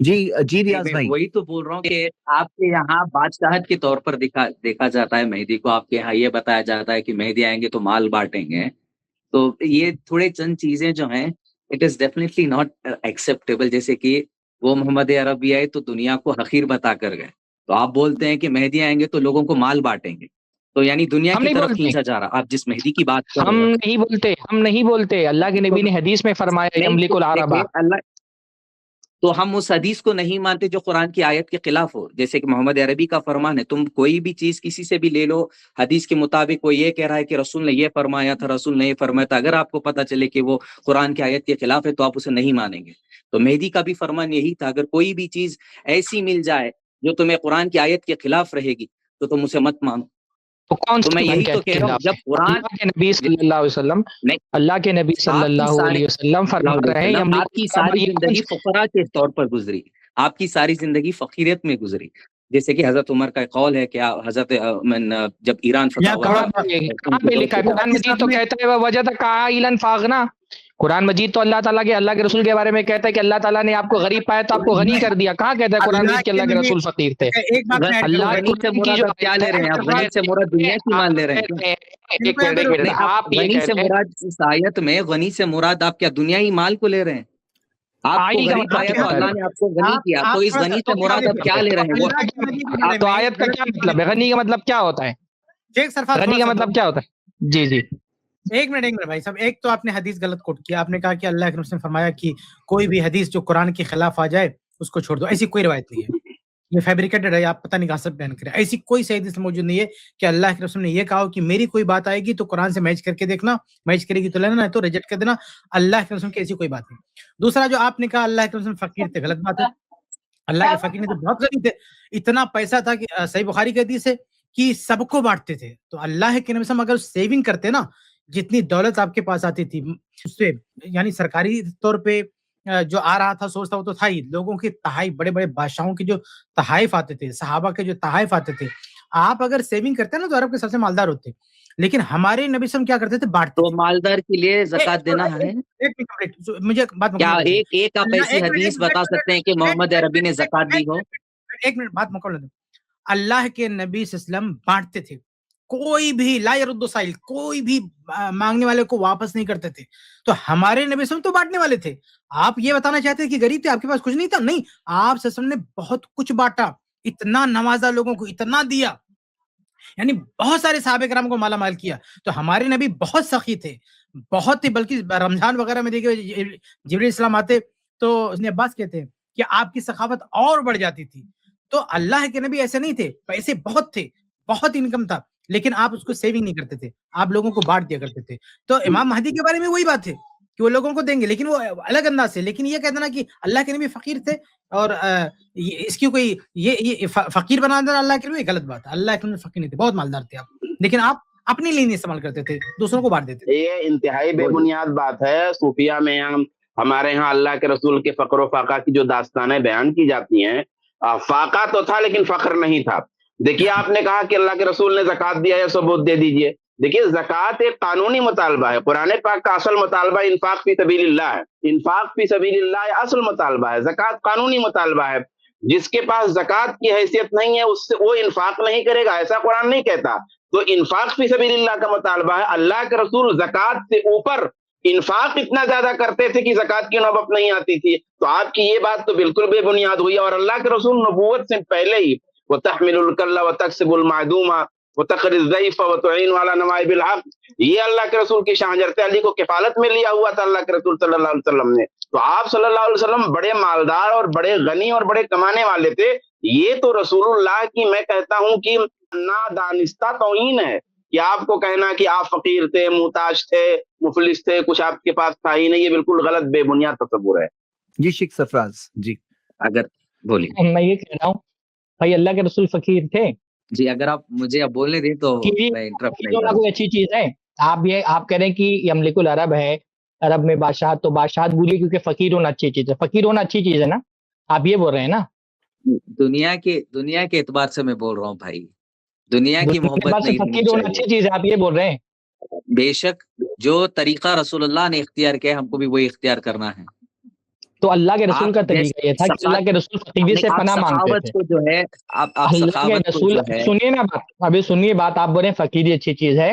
जी जी रियाज मैं भाई। वही तो बोल रहा हूँ कि आपके यहाँ बादशाहत के तौर पर देखा जाता है मेहदी को। आपके यहाँ ये बताया जाता है कि मेहदी आएंगे तो माल बांटेंगे। तो ये थोड़े चंद चीजें जो हैं, it is definitely not acceptable. जैसे कि वो मोहम्मद अरबी आए तो दुनिया को हकीर बता कर गए, तो आप बोलते हैं कि मेहदी आएंगे तो लोगों को माल बांटेंगे। तो यानी दुनिया हम की नहीं तरफ बोलते, खींचा जा रहा। आप जिस मेहदी की बात कर हम रहे हो, नहीं बोलते, हम नहीं बोलते। अल्लाह के तो नबी ने हदीस में फरमाया नहीं, तो यमलिकुल देखिए अरबा। अल्लाह, तो हम उस हदीस को नहीं मानते जो कुरान की आयत के खिलाफ हो। जैसे कि मोहम्मद अरबी का फरमान है, तुम कोई भी चीज किसी से भी ले लो, हदीस के मुताबिक वो ये कह रहा है कि रसूल ने ये फरमाया था, रसूल ने ये फरमाया था, अगर आपको पता चले कि वो कुरान की आयत के खिलाफ है तो आप उसे नहीं मानेंगे। तो मेहदी का भी फरमान यही था, अगर कोई भी चीज ऐसी मिल जाए जो तुम्हें कुरान की आयत के खिलाफ रहेगी तो तुम उसे मत मानो। तो कौन तो मैं सी कुरान यही के तो आयत के कह रहा हूँ, खिलाफ जब है? कुरान, अल्लाह के नबी सल्लल्लाहु अलैहि वसल्लम, नहीं, अल्लाह के नबी आपकी सल्लल्लाहु सारी अलैहि वसल्लम फरमा रहे हैं यमलिकुल आपकी अरबा। सारी ये कौन जिंदगी सी? फकरा के तौर पर गुजरी, आपकी सारी जिंदगी फकीरियत में गुजरी। जैसे कि हजरत उमर का कौल है कि हजरत जब ईरान फतह या हुआ कौन था, कहाँ पे लिखा है? कुरान मजीद तो कहता है वजद काइलन फागना। कुरान मजीद तो अल्लाह के रसूल के बारे में कहता है कि अल्लाह ताला ने आपको गरीब पाया तो आपको गनी कर दिया। कहाँ कहता है कुरान अल्लाह मजीद के के अल्लाह के नबी, रसूल फकीर थे? एक बात मैं ऐड अल्लाह करूंगा। गनी से कुरान की मुराद जो अब क्या ले आयत रहे हैं? आप गनी से मुराद दुनिया की मान ले रहे हैं क्या? एक मिनट, एक मिनट, आप आप ये गनी कह से रहे हैं मुराद, इस आयत में गनी से मुराद आप क्या दुनिया ही माल को ले रहे हैं? आपको आई का गरीब मतलब पाया क्या तो होता अल्लाह है? ने आपको गनी किया, आप तो इस थोड़ा सा गनी तो से क्या मुराद अब मतलब क्या है? ले रहे हैं? वो अल्लाह के नबी के बारे तो में आयत का क्या मतलब है? गनी का मतलब क्या होता है? शेख सरफराज गनी थोड़ा का सा मतलब क्या होता है? जी जी। एक मिनट भाई साहब। एक तो आपने हदीस गलत कोट किया। आपने कहा कि अल्लाह के रसूल ने फरमाया कि कोई भी हदीस जो कुरान के खिलाफ आ जाए उसको छोड़ दो। ऐसी कोई रिवायत नहीं है, ये फैब्रिकेटेड है। आप पता नहीं कहां से बयान करें। ऐसी कोई सही हदीस मौजूद नहीं है कि अल्लाह के रसूल ने ये कहा कि मेरी कोई बात आएगी तो कुरान से मैच करके देखना, मैच करेगी तो लेना, नहीं तो रिजेक्ट कर देना। अल्लाह के रसूल की ऐसी कोई बात नहीं। दूसरा जो आपने कहा अल्लाह के रसूल फकीर थे, गलत बात है। अल्लाह के फकीर ने तो बहुत गरीब थे। इतना पैसा था कि सही बुखारी की हदीस है कि सबको बांटते थे। तो अल्लाह के नबी अगर सेविंग करते ना, जितनी दौलत आपके पास आती थी उससे, यानी सरकारी तौर पे जो आ रहा था सोर्स था वो तो था ही। लोगों की तहाइफ, बड़े बड़े बादशाहों के जो तहाइफ आते थे, सहाबा के जो तहाइफ आते थे, आप अगर सेविंग करते ना तो अरब के सबसे मालदार होते। लेकिन हमारे नबी सल्लल्लाहु अलैहि वसल्लम क्या करते थे? बांटते तो थे। मालदार के लिए ए, ज़कात देना है? एक मिनट कंप्लीट, मुझे बात क्या मुकम्मल एक एक आप अल्लाह, ऐसी हदीस बता सकते हैं कि मोहम्मद अरबी ने ज़कात दी हो? एक मिनट बात मुकम्मल दो। अल्लाह के नबी सल्लम बांटते थे। कोई भी ला यरुद्दु साइल, कोई भी मांगने वाले को वापस नहीं करते थे। तो हमारे नबी सल्लम तो बांटने वाले थे। आप ये बताना चाहते हैं कि गरीब थे, आपके पास कुछ नहीं था? नहीं, आप सल्लम ने बहुत कुछ बांटा, इतना नवाजा लोगों को, इतना दिया, यानी बहुत सारे साहबे कराम को माला माल किया। तो हमारे नबी बहुत सखी थे, बहुत ही। बल्कि रमजान वगैरह में देखिए जिब्रील इस्लाम आते तो उसने अब्बास कहते हैं कि आपकी सखावत और बढ़ जाती थी। तो अल्लाह के नबी ऐसे नहीं थे, पैसे बहुत थे, बहुत इनकम था, लेकिन आप उसको सेविंग नहीं करते थे, आप लोगों को बांट दिया करते थे। तो इमाम महदी के बारे में वही बात है कि वो लोगों को देंगे, लेकिन वो अलग अंदाज से। लेकिन ये कहते ना कि अल्लाह के नबी फकीर थे और इसकी कोई ये फकीर बना देना अल्लाह के नबी, गलत बात है। अल्लाह के नबी फकीर नहीं थे, बहुत मालदार थे आप, लेकिन आप अपने लिए नहीं इस्तेमाल करते थे, दूसरों को बांट देते थे। ये इंतहाई बेबुनियाद बात है। सूफिया में हमारे यहाँ अल्लाह के रसूल के फक्र फाका की जो दास्तानें बयान की जाती हैं, फाका तो था लेकिन फख्र नहीं था। देखिए, आपने कहा कि अल्लाह के रसूल ने ज़कात दिया है, सबूत दे दीजिए। देखिए, ज़कात एक कानूनी मुतालबा है। कुरान पाक का असल मुतालबा इन्फाक फी सबीलिल्लाह है। इन्फाक फी सबीलिल्लाह असल मुतालबा है। ज़कात कानूनी मुतालबा है। जिसके पास ज़कात की हैसियत नहीं है उससे वो इन्फाक नहीं करेगा, ऐसा कुरान नहीं कहता। तो इन्फाक फी सबीलिल्लाह का मुतालबा है। अल्लाह के रसूल ज़कात से ऊपर इन्फाक इतना ज्यादा करते थे कि ज़कात की नौबत नहीं आती थी। तो आपकी ये बात तो बिल्कुल बेबुनियाद हुई। और अल्लाह के रसूल नबूवत से पहले ही वो तहमिलुल कल्ला व तक्सिबुल मादूमा व तक़रिज़ ज़ईफ़ व तुईन वाला नवाइबिल हक़, ये अल्लाह के रसूल की शान हज़रत अली को किफ़ालत में लिया हुआ था अल्लाह के रसूल सल्लल्लाहु अलैहि वसल्लम ने। तो आप सल्लल्लाहु अलैहि वसल्लम बड़े मालदार और बड़े गनी और बड़े कमाने वाले थे। ये तो रसूलुल्लाह की, मैं कहता हूँ कि नादानिस्ता तौहीन है कि आपको कहना कि आप फकीर थे, मुहताज थे, मुफलिस थे, कुछ आपके पास था ही नहीं। ये बिल्कुल गलत बेबुनियाद तसव्वुर है। जी शेख सरफराज जी, अगर बोलिए। मैं ये कह रहा हूँ भाई, अल्लाह के रसूल फकीर थे जी, अगर आप मुझे अब बोलने दें तो कि मैं इंटरप्ट नहीं फकीर होना कोई करूँगा। अच्छी चीज है? आप कह रहे हैं कि यमलिकुल अरब है, अरब में बादशाह, तो बादशाह बोलिए क्योंकि फकीर होना अच्छी चीज है। फकीर होना अच्छी चीज है ना, आप ये बोल रहे हैं ना? दुनिया के एतबार से मैं बोल रहा हूँ भाई, दुनिया की दुनिया के मोहब्बत बाद से नहीं होनी फकीर होना चाहिए। अच्छी चीज है, आप ये बोल रहे हैं? बेशक जो तरीका रसूलुल्लाह ने इख्तियार किया हमको भी वही इख्तियार करना है। तो अल्लाह के रसूल आप का तरीका जैसे ये था कि अल्लाह के रसूल फकीही से आप पनाह मांगते सखावत थे। को जो है आप अल्लाह के सखावत को रसूल, जो है सुनिए ना बात, अभी सुनिए बात, आप बोले फकीरी अच्छी चीज है।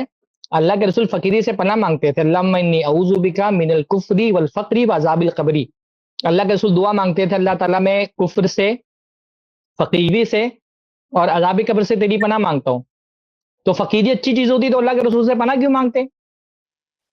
अल्लाह के रसूल फकीरी से पनाह मांगते थे, अल्लाहुम्मा इन्नी अऊज़ु बिका मिनल कुफ्री वल फ़क्री व अज़ाबिल क़ब्री। अल्लाह के रसूल दुआ मांगते थे, अल्लाह ताला मैं कुफ्र से, फकीरी से और अज़ाब कब्र से तेरी पनाह मांगता हूँ। तो फकीरी अच्छी चीज होती तो अल्लाह के रसूल से पनाह क्यों मांगते?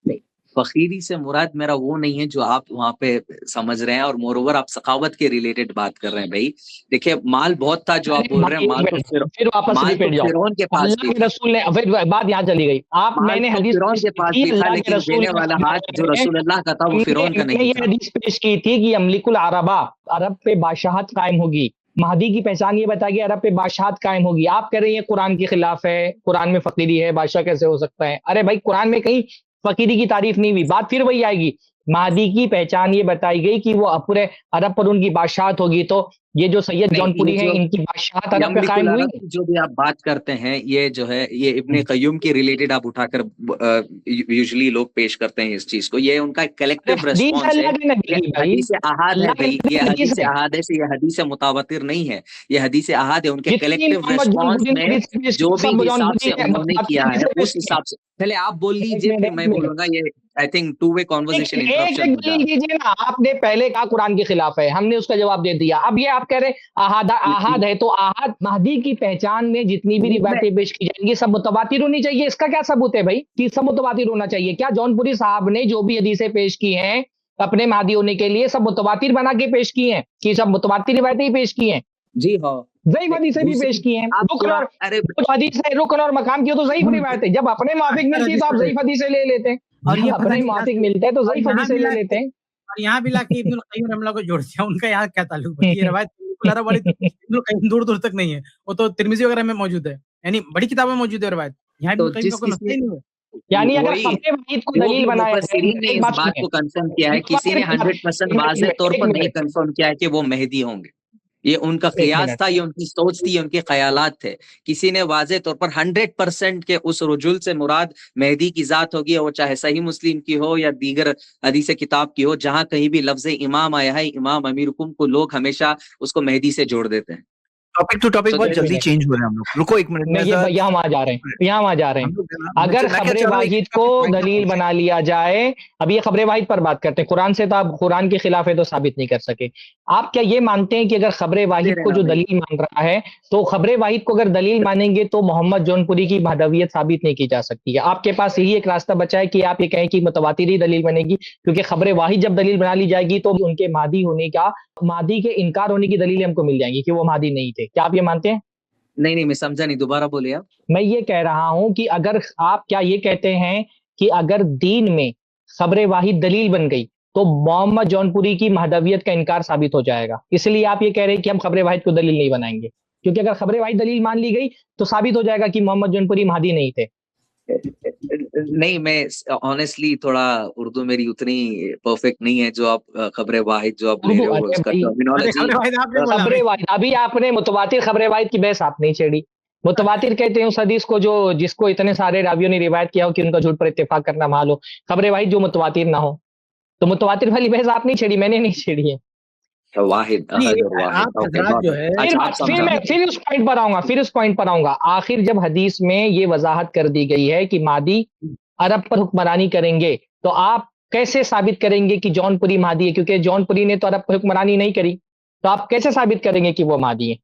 नहीं, फकीरी से मुराद मेरा वो नहीं है जो आप वहां पे समझ रहे हैं, और मोरओवर आप सखावत के रिलेटेड बात कर रहे हैं। भाई देखिए, माल बहुत था जो आप बोल रहे हैं, माल तो फिर वापस रिपीट जाओ। फिरौन के पास अल्लाह भी के था, रसूल ने, फिर बात यहाँ चली गई। आप, माल मैंने तो हदीस फिरौन पेश के की पास थी, भी था, अल्लाह के लेकिन रसूल देने ने वाला हाथ जो रसूल अल्लाह का था वो फिरौन का हमने नहीं ये था। हदीस पेश की थी कि अमलिकुल अरबा, अरब पे बादशाहत कायम होगी। महदी की पहचान ये बताइए, अरब पे बादशाहत कायम होगी। आप कह रहे हैं कुरान के खिलाफ है, कुरान में फकीरी है, बादशाह कैसे हो सकता है? अरे भाई, कुरान में कहीं फकीरी की तारीफ नहीं हुई। बात फिर वही आएगी, महदी की पहचान ये बताई गई कि वो पूरे अरब पर उनकी बादशाहत होगी। तो ये जो सैयद नहीं, जौनपुरी ये है, जो इनकी बादशाहत अरब पे यमलिकुल कायम हुई। अरब की जो भी आप बात करते हैं, ये जो है ये इब्ने कय्यूम के रिलेटेड आप उठाकर यूजुअली लोग पेश करते हैं इस चीज को। ये उनका कलेक्टिव हदीस है रेस्पॉन्स है। अल्लाह के नबी ये की भाई, हदीस अहाद है अल्लाह के भाई, नबी ये की हदीस हदीस है। अहाद है, ये हदीस मुतावतिर नहीं है, ये हदीस अहाद है। उनके जितनी कलेक्टिव मोहम्मद रेस्पॉन्स जौनपुरी ने में हदीस पेश जो की, भी सब हिसाब जौनपुरी से ने उन्होंने किया है, हदीस पेश उस की है। हिसाब से पहले आप बोल एक लीजिए, फिर मिनट, मैं एक मिनट, बोलूंगा। ये आई थिंक टू वे एक कॉन्वर्सेशन एक इंटरप्शन हो जा दलील दीजिए ना। आपने पहले कहा कुरान के खिलाफ है, हमने उसका जवाब दे दिया। अब ये आप कह रहे आहाद आहाद है, तो आहाद महदी की पहचान में जितनी भी मैं रिवायतें पेश की जाएंगी सब मुतवातिर होनी चाहिए। इसका क्या सबूत है भाई कि सब मुतवातिर होना चाहिए? क्या जौनपुरी साहब ने जो भी हदीसें पेश की हैं अपने महदी होने के लिए, सब मुतवातिर बना के पेश की हैं कि सब मुतवातिर रिवायतें ही पेश की हैं? जी हाँ, ज़ईफ़ हदीसें भी पेश की हैं। आप रुकन और अरे जो हदीस है रुकन और मकाम की, हो तो ज़ईफ़ रिवायत है। जब अपने माफिक मिलती है तो आप ज़ईफ़ हदीसें ले लेते हैं। और ये जब पता अपने नहीं माफिक यहाँ से- मिलता है तो और ज़ईफ़ यहाँ हदीसें भी ले लाके- लेते हैं। और यहाँ भी लाके इब्नुल क़य्युम रहमतुल्लाह को जोड़ दिया। उनका यहाँ क्या ताल्लुक है? ये रवायत इब्नुल अरब वाली तो इब्नुल क़य्युम दूर-दूर तक नहीं है। वो तो तिर्मिज़ी वगैरह में मौजूद है। यानी बड़ी किताबों में मौजूद है रवायत। यहाँ तो इब्नुल क़य्युम का जिस कोई मसला किसी ही नहीं है। यानी अगर वही खबरे वाहिद को जो दलील भी बनाया मुफस्सिरीन ने जाए, एक इस बात बात सुनिए, को कंफर्म किया है, किसी ने 100% वाज़ेह तौर पर नहीं कंफर्म किया है कि वो मेहदी होंगे। ये उनका एक क़ियास मिनट। था, ये उनकी सोच थी, ये उनके ख़यालात थे। किसी ने वाज़ेह तौर पर 100% के उस रुजुल से मुराद मेहदी की ज़ात होगी, वो चाहे सही मुस्लिम की हो या दीगर हदीस किताब की हो, जहाँ कहीं भी लफ्ज़ इमाम आया है, इमाम अमीरुकुम को लोग हमेशा उसको मेहदी से जोड़ देते हैं। टॉपिक टू टॉपिक तो बहुत एक जल्दी मिनट। चेंज हो रहे हैं हम लोग। रुको एक मिनट। नहीं, ये यहाँ वहां जा रहे हैं, यहाँ वहां जा रहे हैं। अगर खबरे वाहिद को दलील बना लिया जाए, अब ये खबरे वाहिद पर बात करते हैं। कुरान से तो आप कुरान के खिलाफ है तो साबित नहीं कर सके। आप क्या ये मानते हैं कि अगर खबरे वाहिद को जो दलील मान रहा है, तो खबरे वाहिद को अगर दलील मानेंगे तो मोहम्मद जौनपुरी की महदवियत साबित नहीं की जा सकती है? आपके पास यही एक रास्ता बचा है कि आप ये कहें कि मुतवातिर ही दलील बनेगी, क्योंकि खबरे वाहिद जब दलील बना ली जाएगी तो उनके मादी होने का, मादी के इनकार होने की दलील हमको मिल जाएंगी कि वो मादी नहीं थे। क्या आप ये मानते हैं? नहीं, मैं समझा नहीं, दोबारा बोलिए आप। मैं ये कह रहा हूं कि अगर आप क्या ये कहते हैं कि अगर दीन में खबरे वाहिद दलील बन गई तो मोहम्मद जौनपुरी की महदवियत का इनकार साबित हो जाएगा, इसलिए आप ये कह रहे हैं कि हम खबरे वाहिद को दलील नहीं बनाएंगे? क्योंकि अगर खबरे वाहिद दलील मान ली गई तो साबित हो जाएगा कि मोहम्मद जौनपुरी महदी नहीं थे। नहीं, मैं ऑनेस्टली थोड़ा उर्दू मेरी उतनी परफेक्ट नहीं है जो आप खबरे वाहिद जो आप ले रहे हो उसका टर्मिनोलॉजी। खबरे वाहिद, अभी आपने मुतवातिर खबरे वाहिद की बहस आप नहीं छेड़ी। मुतवातिर कहते हैं उस हदीस को जो जिसको इतने सारे रावियों ने रिवायत किया हो कि उनका झूठ पर इत्तेफाक करना महाल हो। खबरे वाहिद जो मुतवातिर ना हो, तो मुतवातिर वाली बहस आप नहीं छेड़ी, मैंने नहीं छेड़ी है। वाहिद जो है फिर उस पॉइंट पर आऊंगा, फिर उस पॉइंट पर आऊंगा। आखिर जब हदीस में ये वजाहत कर दी गई है कि मादी अरब पर हुक्मरानी करेंगे, तो आप कैसे साबित करेंगे कि जौनपुरी मादी है? क्योंकि जौनपुरी ने तो अरब पर हुक्मरानी नहीं करी, तो आप कैसे साबित करेंगे कि वो मादी है?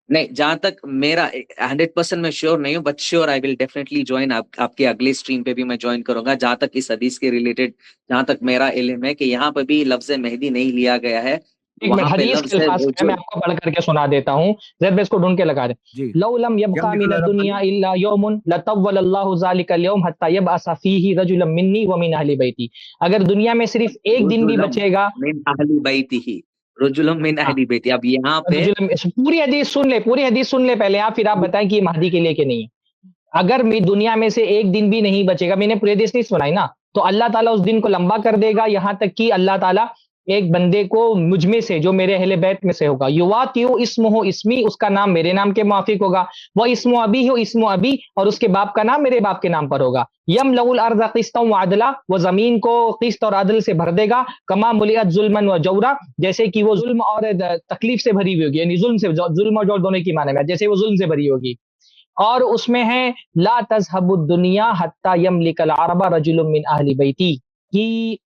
नहीं, जहां तक मेरा 100% मैं श्योर नहीं हूँ, but sure I will definitely join. आपके अगले स्ट्रीम पे भी मैं ज्वाइन करूंगा। जहां तक इस हदीस के रिलेटेड, जहां तक मेरा इल्म है कि यहाँ पर भी लफ्ज मेहदी नहीं लिया गया है। वहां पे हदीस के अल्फाज मैं आपको पढ़ करके सुना देता हूं, जरा इसको ढूंढ के लगा दे। लौ लम यबका मिन दुनिया इल्ला यौमुन लतव्वलल्लाहु ज़ालिकल यौम हत्ता यबअस फीही रजुलन मिन्नी व मिन अहली बैती। अगर दुनिया में सिर्फ एक दिन भी बचेगा, मिन अहली बैती, रजुलन मिन अहली बैती। अब यहाँ पे पूरी हदीस सुन ले, पूरी हदीस सुन ले पहले आप, फिर आप बताएं कि महदी के लिए कि नहीं। अगर दुनिया में से एक दिन भी नहीं बचेगा, मैंने पूरी हदीस नहीं सुनाई ना, तो अल्लाह ताला उस दिन को लंबा कर देगा, यहाँ तक कि अल्लाह ताला एक बंदे को मुझ में से जो मेरे अहले बैत में से होगा, युवातियु इस्मुहु इस्मी, उसका नाम मेरे नाम के मुआफिक होगा, वह इस्मु अबी हो इस्मु अबी, और उसके बाप का नाम मेरे बाप के नाम पर होगा। यमलउल अर्ज़ क़िस्तन व अदला, वो जमीन को क़िस्त और अदल से भर देगा। कमा मुलियत ज़ुल्मन व जौरा, जैसे कि वो जुल्म और तकलीफ से भरी हुई होगी, यानी जुल्म और जौर दोनों की माने में, जैसे वो जुल्म से भरी होगी। और उसमें है ला तज़हबुद दुनिया हत्ता यमलिकल अरबा रजुलुम मिन अहली बैती, कि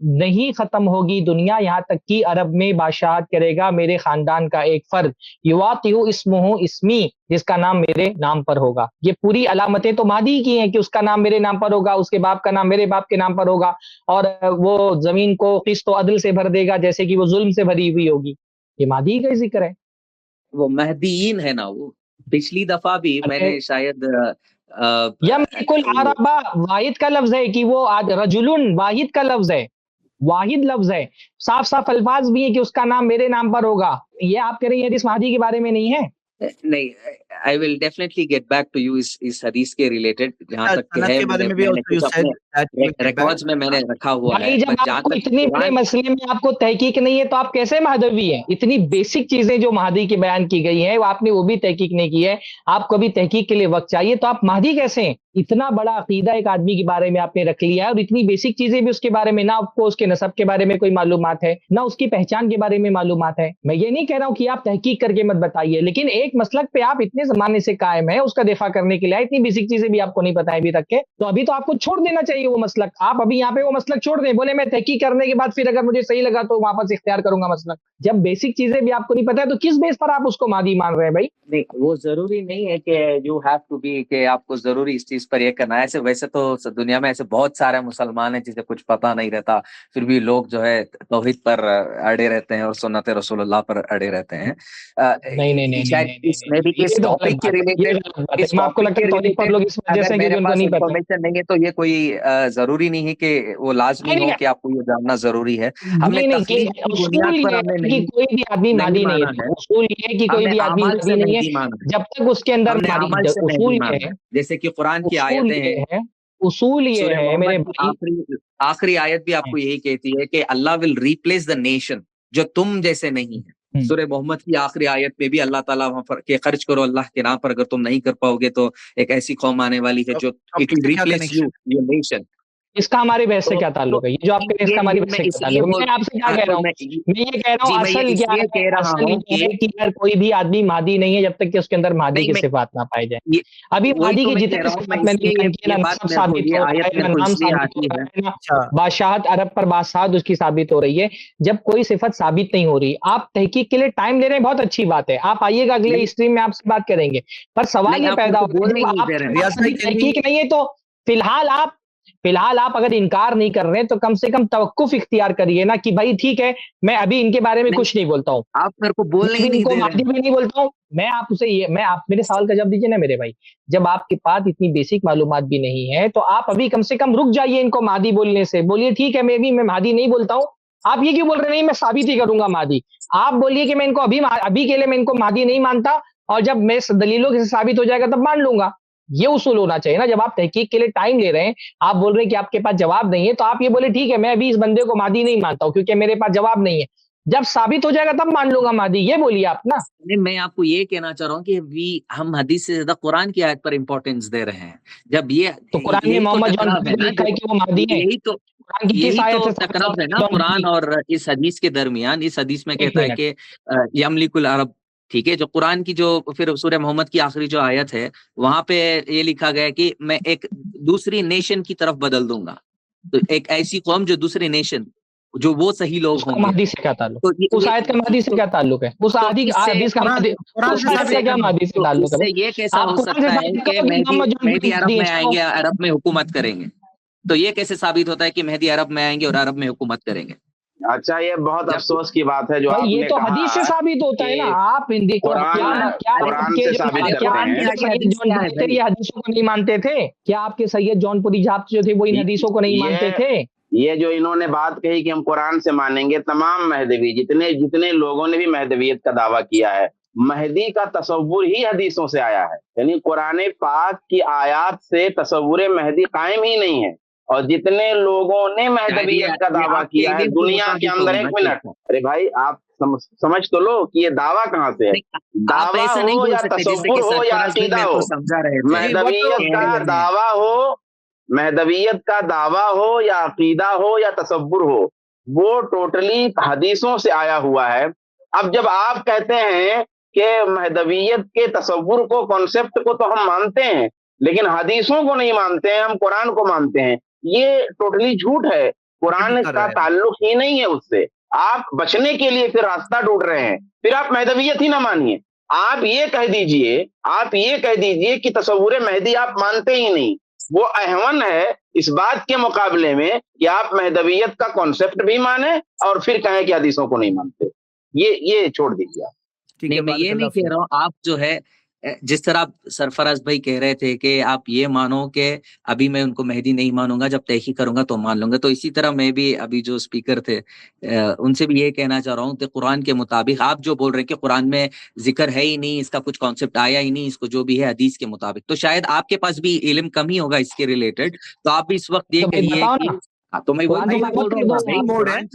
नहीं खत्म होगी दुनिया यहाँ तक कि अरब में बादशाहत करेगा मेरे खानदान का एक फर्द, युवातिहु इस्मुहु इस्मी, जिसका नाम मेरे नाम पर होगा। ये पूरी अलामतें तो मादी की हैं कि उसका नाम मेरे नाम पर होगा, उसके बाप का नाम मेरे बाप के नाम पर होगा, और वो जमीन को क़िस्त और अदल से भर देगा जैसे कि वो जुल्म से भरी हुई होगी। ये मादी का जिक्र है। वो महदीन है ना, वो पिछली दफा भी मैंने शायद यमलिकुल अरबा वाहिद का लफ्ज है कि वो रजुलुन वाहिद का लफ्ज है, वाहिद लफ्ज है, साफ साफ अल्फाज भी है कि उसका नाम मेरे नाम पर होगा। ये आप कह रही हैं हदीस महदी के बारे में नहीं है? नहीं, I will definitely get back to you इस हदीस के रिलेटेड, जहां तक कि है रिकॉर्ड्स में मैंने रखा हुआ है। जब आपको इतने बड़े मसले में आपको तहकीक नहीं है तो आप कैसे महदवी हैं? इतनी बेसिक चीजें जो महदी की बयान की गई हैं, वो आपने वो भी तहकीक नहीं की है, आपको भी तहकीक के लिए वक्त चाहिए, तो आप महदी कैसे हैं? इतना बड़ा अकीदा एक आदमी के बारे में आपने रख लिया है, और इतनी बेसिक चीजें भी उसके बारे में, ना आपको उसके नसब के बारे में कोई मालूमात है, ना उसकी पहचान के बारे में मालूमात है। मैं ये नहीं कह रहा हूं कि आप तहकीक करके मत बताइए, लेकिन एक मसलक पे आप इतने जमाने से कायम है, उसका दिफा करने के लिए इतनी बेसिक चीजें भी आपको नहीं पता है अभी तक के, तो अभी तो आपको छोड़ देना चाहिए वो मसलक। आप अभी यहाँ पे वो मसलक छोड़ दें, बोले मैं तहकीक करने के बाद फिर अगर मुझे सही लगा तो वापस इख्तियार करूंगा मसलक। जब बेसिक चीजें भी आपको नहीं पता है तो किस बेस पर आप उसको मादी मान रहे हैं भाई? नहीं, वो जरूरी नहीं है कि यू हैव टू बी, कि आपको जरूरी इस चीज पर ये करना है। ऐसे वैसे तो दुनिया में ऐसे बहुत सारे मुसलमान हैं जिसे कुछ पता नहीं रहता, फिर भी लोग जो है तौहीद पर अड़े रहते हैं और सुन्नत रसूलुल्लाह पर अड़े रहते हैं। नहीं, शायद इसमें भी इस टॉपिक के रिलेटेड इन्फॉर्मेशन नहीं है तो ये कोई जरूरी नहीं है कि वो लाजमी हो कि आपको ये जानना जरूरी है। हमने तखलीक की बुनियाद पर हमने नहीं, कोई भी आदमी मादी नहीं है, उसूल ये है कि कोई भी आदमी मादी नहीं है जब तक उसके अंदर उसूल ये है, जैसे कि कुरान की आयतें हैं, उसूल ये है मेरे भाई। आखिरी आयत भी आपको यही कहती है कि Allah will replace the nation जो तुम जैसे नहीं है। सूरह मोहम्मद की आखिरी आयत में भी अल्लाह ताला वहां पर के खर्च करो अल्लाह के नाम पर, अगर तुम नहीं कर पाओगे तो एक ऐसी कौम आने वाली है जो it will replace you your nation. इसका हमारे बहस से क्या ताल्लुक है? ये जो आपके इसका हमारी बहस से क्या ताल्लुक है? मैं आपसे क्या कह रहा हूँ, मैं ये कह रहा हूँ असल क्या है, असल ये है कि यार कोई भी आदमी मादी नहीं है जब तक कि उसके अंदर मादी की सिफात ना पाई जाए। अभी मादी की जितनी सिफात मैंने बयान की ना, सब साबित हो रहा है, नाम साबित हो रहा है, बादशाहत अरब पर बादशाहत उसकी साबित हो रही है। जब कोई सिफत साबित नहीं हो रही, आप तहकीक के लिए टाइम ले रहे हैं, बहुत अच्छी बात है, आप आइएगा अगले स्ट्रीम में आपसे बात करेंगे। पर सवाल ये पैदा हो तहकीक नहीं है तो फिलहाल आप अगर इनकार नहीं कर रहे हैं तो कम से कम तवक्कुफ इख्तियार करिए ना कि भाई ठीक है मैं अभी इनके बारे में कुछ नहीं बोलता हूँ, आप मेरे को बोलने ही नहीं दे रहे, भी नहीं बोलता हूँ मैं। आप मेरे सवाल का जवाब दीजिए ना मेरे भाई। जब आपके पास इतनी बेसिक मालूमात भी नहीं है तो आप अभी कम से कम रुक जाइए इनको मादी बोलने से, बोलिए ठीक है मैं मादी नहीं बोलता हूँ। आप ये क्यों बोल रहे नहीं मैं साबित ही करूंगा मादी? आप बोलिए कि मैं इनको अभी के लिए मैं इनको मादी नहीं मानता, और जब मैं दलीलों से साबित हो जाएगा तब मान लूंगा। ये उसूल होना चाहिए ना। जब आप तहकीक के लिए टाइम ले रहे हैं, आप बोल रहे हैं कि आपके पास जवाब नहीं है, तो आप ये बोले ठीक है मैं अभी इस बंदे को मादी नहीं मानता हूँ क्योंकि मेरे पास जवाब नहीं है, जब साबित हो जाएगा तब मान लूंगा मादी। ये बोलिए आप ना। नहीं, मैं आपको ये कहना चाह रहा हूँ कि हम हदीस से ज्यादा कुरान की आयत पर इंपॉर्टेंस दे रहे हैं। जब ये तो कुरान में मोहम्मद लिखा है कि वो मादी है, यही तो टकराव है ना कुरान और इस हदीस के दरमियान। इस हदीस में कहता है कि यमलिकुल अरब, ठीक है, जो कुरान की जो फिर सूरह मोहम्मद की आखिरी जो आयत है वहां पे ये लिखा गया है कि मैं एक दूसरी नेशन की तरफ बदल दूंगा, तो एक ऐसी कौम जो दूसरे नेशन जो वो सही लोग होंगे। महदी से क्या ताल्लुक? तो उस आयत का महदी से क्या ताल्लुक है? उस हदीस का महदी से ताल्लुक है? ये कैसा हो सकता है कि मेहदी अरब में आएंगे, अरब में हुकूमत करेंगे? तो ये कैसे साबित होता है कि मेहदी अरब में आएंगे और अरब में हुकूमत करेंगे? अच्छा, ये बहुत अफसोस की बात है जो आपने ये तो हदीस से साबित होता है ना। आप हिंदी कुरान से साबित करते हैं। ये हदीसों को नहीं मानते थे क्या? आपके सैयद जौनपुरी झाप जो थे वो इन हदीसों को नहीं मानते थे? ये जो इन्होंने बात कही कि हम कुरान से मानेंगे, तमाम महदवी जितने लोगों ने भी महदवियत का दावा किया है, महदी का तसव्वुर ही हदीसों से आया है। यानी कुरान पाक की आयत से तसव्वुर महदी कायम ही नहीं है। और जितने लोगों ने महदवियत का दावा किया है दुनिया के अंदर, एक मिनट, अरे भाई आप समझ तो लो कि ये दावा कहाँ से है। दावा हो या तसव्वुर हो या अकीदा हो, महदवियत का दावा हो, महदवियत का दावा हो या अकीदा हो या तसव्वुर हो, वो टोटली हदीसों से आया हुआ है। अब जब आप कहते हैं कि महदवियत के तसव्वुर को, कॉन्सेप्ट को तो हम मानते हैं, लेकिन हदीसों को नहीं मानते हैं, हम कुरान को मानते हैं, ये टोटली झूठ है। कुरान का ताल्लुक ही नहीं है उससे। आप बचने के लिए फिर रास्ता ढूंढ रहे हैं, फिर आप महदवियत ही ना मानिए। आप ये कह दीजिए कि तसव्वुर महदी आप मानते ही नहीं, वो अहवन है इस बात के मुकाबले में कि आप महदवियत का कॉन्सेप्ट भी माने और फिर कहें कि हदीसों को नहीं मानते। ये छोड़ दीजिए आप। नहीं, मैं ये नहीं कह रहा हूँ, आप जो है जिस तरह आप सरफराज भाई कह रहे थे कि आप ये मानो कि अभी मैं उनको मेहदी नहीं मानूंगा, जब तहकीक करूंगा तो मान लूंगा, तो इसी तरह मैं भी अभी जो स्पीकर थे उनसे भी ये कहना चाह रहा हूँ कि कुरान के मुताबिक आप जो बोल रहे हैं कि कुरान में जिक्र है ही नहीं, इसका कुछ कॉन्सेप्ट आया ही नहीं, इसको जो भी है हदीस के मुताबिक, तो शायद आपके पास भी इल्म कम ही होगा इसके रिलेटेड। तो आप इस वक्त ये कहिए कि तो मैं बोल रहा हूँ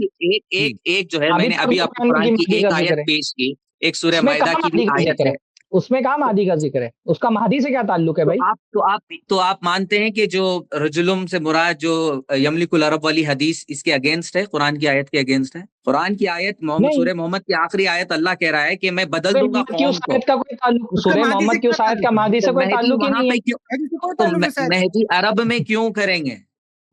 एक जो है, मैंने अभी आपको कुरान की एक आयत पेश की, एक सूरह माइदा की भी आयत है, उसमें कहाँ महदी का जिक्र है, उसका महदी से क्या ताल्लुक है भाई? तो आप मानते हैं कि जो रजुलुम से मुराद जो यमलिकुल अरब वाली हदीस इसके अगेंस्ट है, कुरान की आयत के अगेंस्ट है? कुरान की आयत सूरह मोहम्मद की आखिरी आयत अल्लाह कह रहा है कि मैं बदल दूंगा कौम को। का कोई ताल्लुक सूरह मोहम्मद की उस आयत का महदी से कोई ताल्लुक ही नहीं है। तो महदी अरब में क्यों करेंगे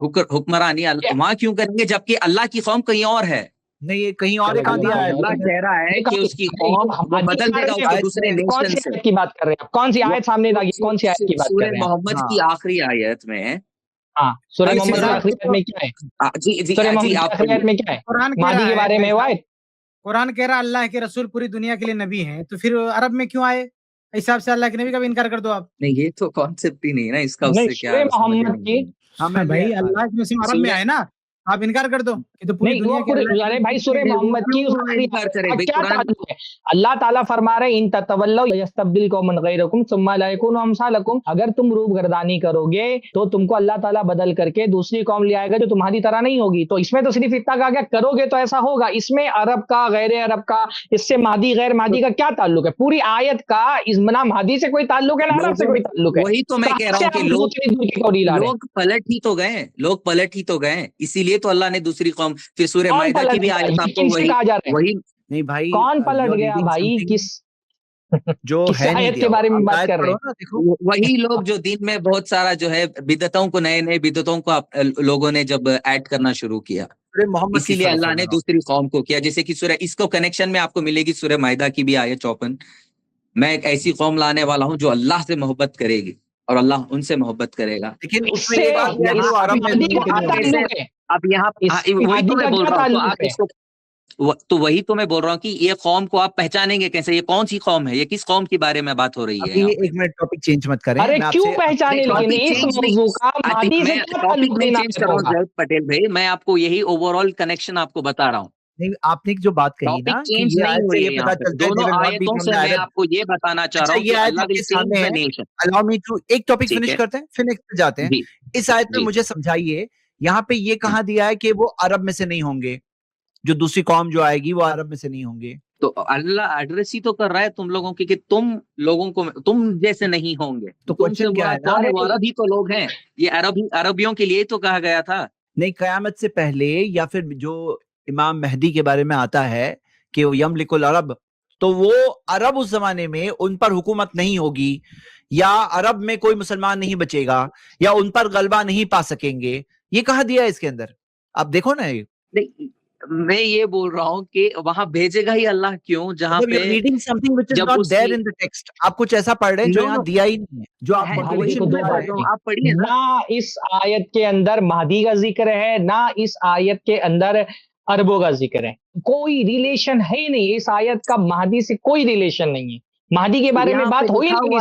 हुक्मरानी, वहां क्यों करेंगे जबकि अल्लाह की कौम कहीं और है? नहीं, ये कहीं और कहाँ दिया है? अल्लाह कह रहा है कि उसकी कौम बदल देगा उसको दूसरे नेशन से। की बात कर रहे हैं आप? कौन सी आयत सामने लगी? कौन सी आयत की बात कर रहे हैं? सूरह मोहम्मद की आखिरी आयत में। हाँ, सूरह मोहम्मद की आखिरी आयत में क्या है? सूरह मोहम्मद की आखिरी आयत में क्या है? महदी के बारे में आयत। कुरान कह रहा है अल्लाह के रसूल पूरी दुनिया के लिए नबी हैं, तो फिर अरब में क्यों आए? हिसाब से अल्लाह के नबी का भी इनकार कर दो आप। नहीं, ये तो कॉन्सेप्ट ही नहीं है ना इसका, उससे क्या सूरह मोहम्मद की। हाँ भाई, अल्लाह के नबी अरब में आए ना, आप इनकार कर दो कि तो पूरी दुनिया के। अरे भाई, सूरह मोहम्मद की क्या ताल्लुक है? अल्लाह ताला फरमा रहे इन ततवल्लौ यस्तब्दिल कौमन गैरकुम सुम्मा ला यकूनु अमसालकुम, अगर तुम रूप गर्दानी करोगे तो तुमको अल्लाह ताला बदल करके दूसरी कौम ले आएगा जो तुम्हारी तरह नहीं होगी। तो इसमें तो सिर्फ इतना कहा गया करोगे तो ऐसा होगा, इसमें अरब का गैर अरब का, इससे मादी गैर मादी का क्या ताल्लुक है? पूरी आयत का ना मादी से कोई ताल्लुक है ना अरब से कोई ताल्लुक है। वही तो मैं कह रहा हूँ कि लोग पलट ही तो गए, इसीलिए तो अल्लाह ने दूसरी कौम, फिर सूरह माइदा की भी आयत आपको वही नहीं भाई, कौन पलट गया भाई? किस जो है आयत के बारे में बात कर रहे हैं? देखो, वही लोग जो दिन में बहुत सारा जो है बिदतों को, नए बिदतों को लोगों ने जब ऐड करना शुरू किया, इसीलिए अल्लाह ने दूसरी कौम को किया। जैसे कि सूरह, इसको कनेक्शन में आपको मिलेगी सूरह माइदा की भी आयत 54, मैं एक ऐसी कौम लाने वाला हूँ जो अल्लाह से मोहब्बत करेगी और अल्लाह उनसे मोहब्बत करेगा। लेकिन अब यहाँ वही तो मैं बोल रहा हूँ, आप इसको तो वही तो मैं बोल रहा हूँ कि ये कौम को आप पहचानेंगे कैसे? ये कौन सी कौम है? ये किस कौम के बारे में बात हो रही है? एक मिनट, टॉपिक चेंज मत करें। अरे क्यों पहचाने? लेकिन इस मौजू का मादी से क्या ताल्लुक चेंज कर रहा हूँ जयंत पटेल भाई, मैं आपको यही ओवरऑल कनेक्शन आपको बता रहा हूँ। नहीं, आपने जो बात कही ना, चेंज नहीं हो रही है, दोनों आयतों से मैं आपको ये बताना चाह रहा हूँ कि Allah will change the nation. Allow me to एक टॉपिक फिनिश करते हैं, फिर नेक्स्ट पे जाते हैं। इस आयत में मुझे समझाइए, यहाँ पे ये कहा दिया है कि वो अरब में से नहीं होंगे, जो दूसरी कौम जो आएगी वो अरब में से नहीं होंगे। तो अल्लाह एड्रेस ही तो कर रहा है तुम लोगों की कि तुम लोगों को, तुम जैसे नहीं होंगे। तो क्वेश्चन क्या है? वो अरब ही तो लोग हैं, ये अरबियों के लिए तो कहा गया था। नहीं, कयामत से पहले या फिर जो इमाम मेहदी के बारे में आता है कि वो यमलिकुल अरब, तो वो अरब उस जमाने में उन पर हुकूमत नहीं होगी, या अरब में कोई मुसलमान नहीं बचेगा, या उन पर गलबा नहीं पा सकेंगे। ये कहा दिया है इसके अंदर, आप देखो ना। नहीं, मैं ये बोल रहा हूँ कि वहां भेजेगा ही अल्लाह क्यों, जहाँ पे reading something which is not there in the text. आप कुछ ऐसा पढ़ रहे हैं जो यहाँ दिया ही नहीं है, जो आप पढ़िए ना। इस आयत के अंदर महदी का जिक्र है, ना इस आयत के अंदर अरबों का जिक्र है। कोई रिलेशन है ही नहीं, इस आयत का महदी से कोई रिलेशन नहीं है। महदी के बारे में बात हो ही नहीं।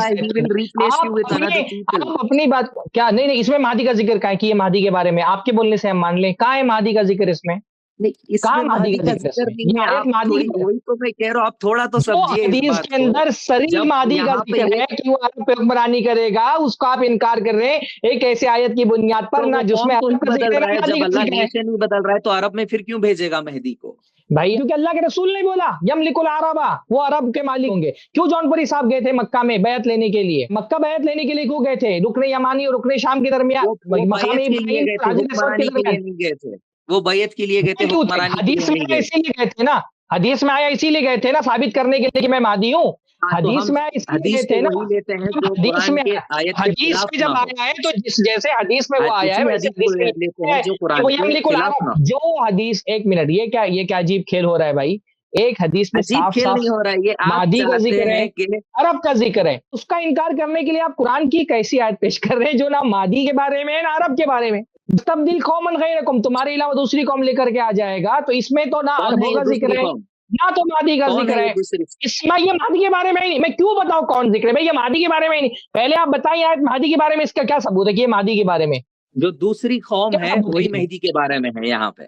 आप अपनी बात क्या? नहीं, इसमें महदी का जिक्र क्या है कि ये महदी के बारे में आपके बोलने से हम मान लें? कहाँ है महदी का जिक्र इसमें? नहीं, कहाँ इसमें महदी महदी का का जिक्र है जिक्र इसमें? नहीं ये है। आयत आप महदी थोड़ी, की है। वही तो मैं कह रहा हूँ, आप थोड़ा तो जो समझिए इस हदीस बात के को। अंदर सरी जब महदी का यहाँ पे जिक्र ये, है कि वो अरब पे हुक्मरानी करेगा, उसका आप इनकार कर रहे हैं एक ऐसे आयत की बुनियाद पर तो ना वो जिसमें कौम को ही अरब का बदल जिक्र रहा है, है। महदी जब का अल्लाह जिक्र है। नेशन ही बदल रहा है तो अरब में फिर क्यों भेजेगा मेहदी को? भाई क्योंकि अल्लाह के रसूल ने बोला यमलिकुल अरबा, वो अरब के मालिक होंगे। क्यों जौनपुरी साहब गए थे मक्का में बैत लेने के लिए? मक्का बैत लेने के लिए क्यों गए थे? रुकने यमानी और रुकने शाम के दरमियान, वो मकाम बैत के लिए इब्राहिम गए और थे, हाजिर असवद के हुक्मरानी के लिए दरमियान नहीं गए थे। वो बैत के लिए गए थे, क्यों थे? हुक्मरानी के लिए हदीस में नहीं आया गए। इसीलिए गए थे ना, हदीस में आया इसीलिए गए थे ना, साबित करने के लिए कि मैं महदी हूँ। हाँ, तो हदीस हम में आया इसीलिए हदीस गए थे को ना। वही लेते हैं जो हदीस कुरान में के आयत के हदीस खिलाफ में ना जब हो। आया है तो जैसे हदीस में वो आया है उसी वैसे हदीस हदीस को में लेते है हैं जो कि कुरान वो के यमलिकुल खिलाफ अरब। ना हो। जो हदीस, एक मिनट, ये क्या अजीब खेल हो रहा है भाई? एक हदीस में अजीब साफ खेल साफ नहीं हो रहा है, ये आप महदी का चाहते जिक्र है, हैं कि अरब का जिक्र है, उसका इनकार करने के लिए आप कुरान की कैसी आयत पेश कर रहे हैं जो ना महदी के बारे में है ना अरब के बारे में? तब्दील कौमन गैरकुम, तुम्हारे अलावा दूसरी कौम लेकर के आ जाएगा, तो इसमें तो ना कौन है अरबों ये का दूसरी जिक्र है कौम? ना तो महदी का कौन जिक्र है ये है। दूसरी? इसमें ये महदी के बारे में ही नहीं, मैं क्यों बताऊं कौन जिक्र है भाई? ये महदी के बारे में ही नहीं। पहले आप बताइए आयत महदी के बारे में, इसका क्या सबूत है कि ये महदी के बारे में? जो दूसरी कौम क्या है सबूत है वही इसमें? मेहदी के बारे में है। यहाँ पे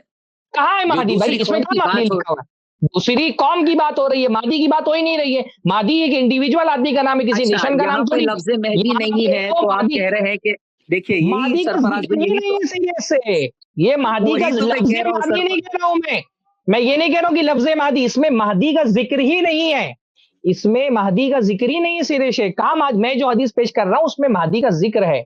कहाँ है जो महदी भाई? दूसरी इसमें कौम की कहाँ महदी बात हो, लिखा हुआ है? दूसरी कौम की बात हो रही है, महदी की बात हो ही नहीं रही है। महदी एक इंडिविजुअल आदमी का नाम है, किसी अच्छा नेशन का यहाँ नाम पे थोड़ी लफ्ज है। मेहदी यहाँ नहीं पे है तो तो आप महदी, कह रहे हैं कि देखिए, यही महदी का सरफराज जिक्र भाई, ही यही नहीं तो, है सीधे से। ये महदी का वही तो मैं लफ्ज कह रहा हूँ महदी सर। नहीं कह रहा हूं मैं ये नहीं कह रहा हूं कि लफ्ज महदी, इसमें महदी का जिक्र ही नहीं है। इसमें महदी का जिक्र ही नहीं है सिरे से। कहा मैं जो हदीस पेश कर रहा हूं उसमें महदी का जिक्र है।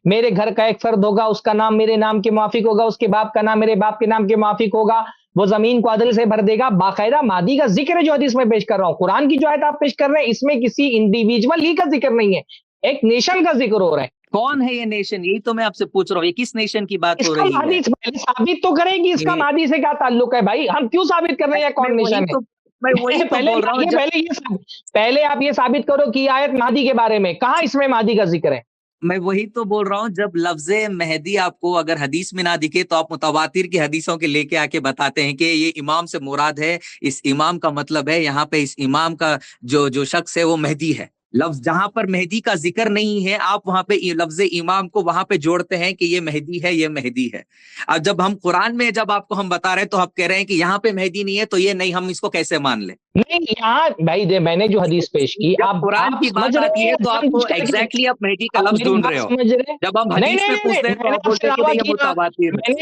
मेरे घर का एक फर्द होगा, उसका नाम मेरे नाम के मुआफिक होगा, उसके बाप का नाम मेरे बाप के नाम के मुआफिक होगा, वो जमीन को अदल से भर देगा। बाकायदा महदी का जिक्र है जो हदीस में पेश कर रहा हूं। कुरान की जो आयत आप पेश कर रहे हैं इसमें किसी इंडिविजुअल ही का जिक्र नहीं है, एक नेशन का जिक्र हो रहा है। कौन है ये नेशन? यही तो मैं आपसे पूछ रहा हूँ, ये किस नेशन की बात हो इसका रही है? महदी पहले साबित तो करें कि इसका ये- महदी से क्या ताल्लुक है भाई? हम क्यों साबित कर रहे हैं कौन नेशन है? मैं वही तो पहले बोल रहा हूँ। जब पहले आप ये साबित करो कि आयत महदी के बारे में, कहां इसमें महदी का जिक्र है? मैं वही तो बोल रहा हूँ, जब लफ्जे मेहदी आपको अगर हदीस में ना दिखे तो आप मुतवातिर की हदीसों के लेके आके बताते हैं कि ये इमाम से मुराद है, इस इमाम का मतलब है, यहाँ पे इस इमाम का जो शख्स है वो मेहदी है। लफ्ज जहां पर मेहदी का जिक्र नहीं है आप वहां पे लफ्ज इमाम को वहां पे जोड़ते हैं कि ये मेहदी है, ये मेहदी है। अब जब हम कुरान में जब आपको हम बता रहे हैं तो आप कह रहे हैं कि यहाँ पे मेहदी नहीं है तो ये नहीं, हम इसको कैसे मान ले? नहीं, यहाँ भाई मैंने जो हदीस पेश की, जब आप कुरान की समझ बात रहे आती है हैं तो आपको एग्जैक्टली आप मेहदी का आप लफ्ज मेरी ढूंढ बात रहे हो। समझ रहे हैं? जब हम नहीं हदीस नहीं में नहीं पूछते हैं तो मैंने आप बोलते आपसे हैं कि दावा नहीं ये किया, मुतवातिर है।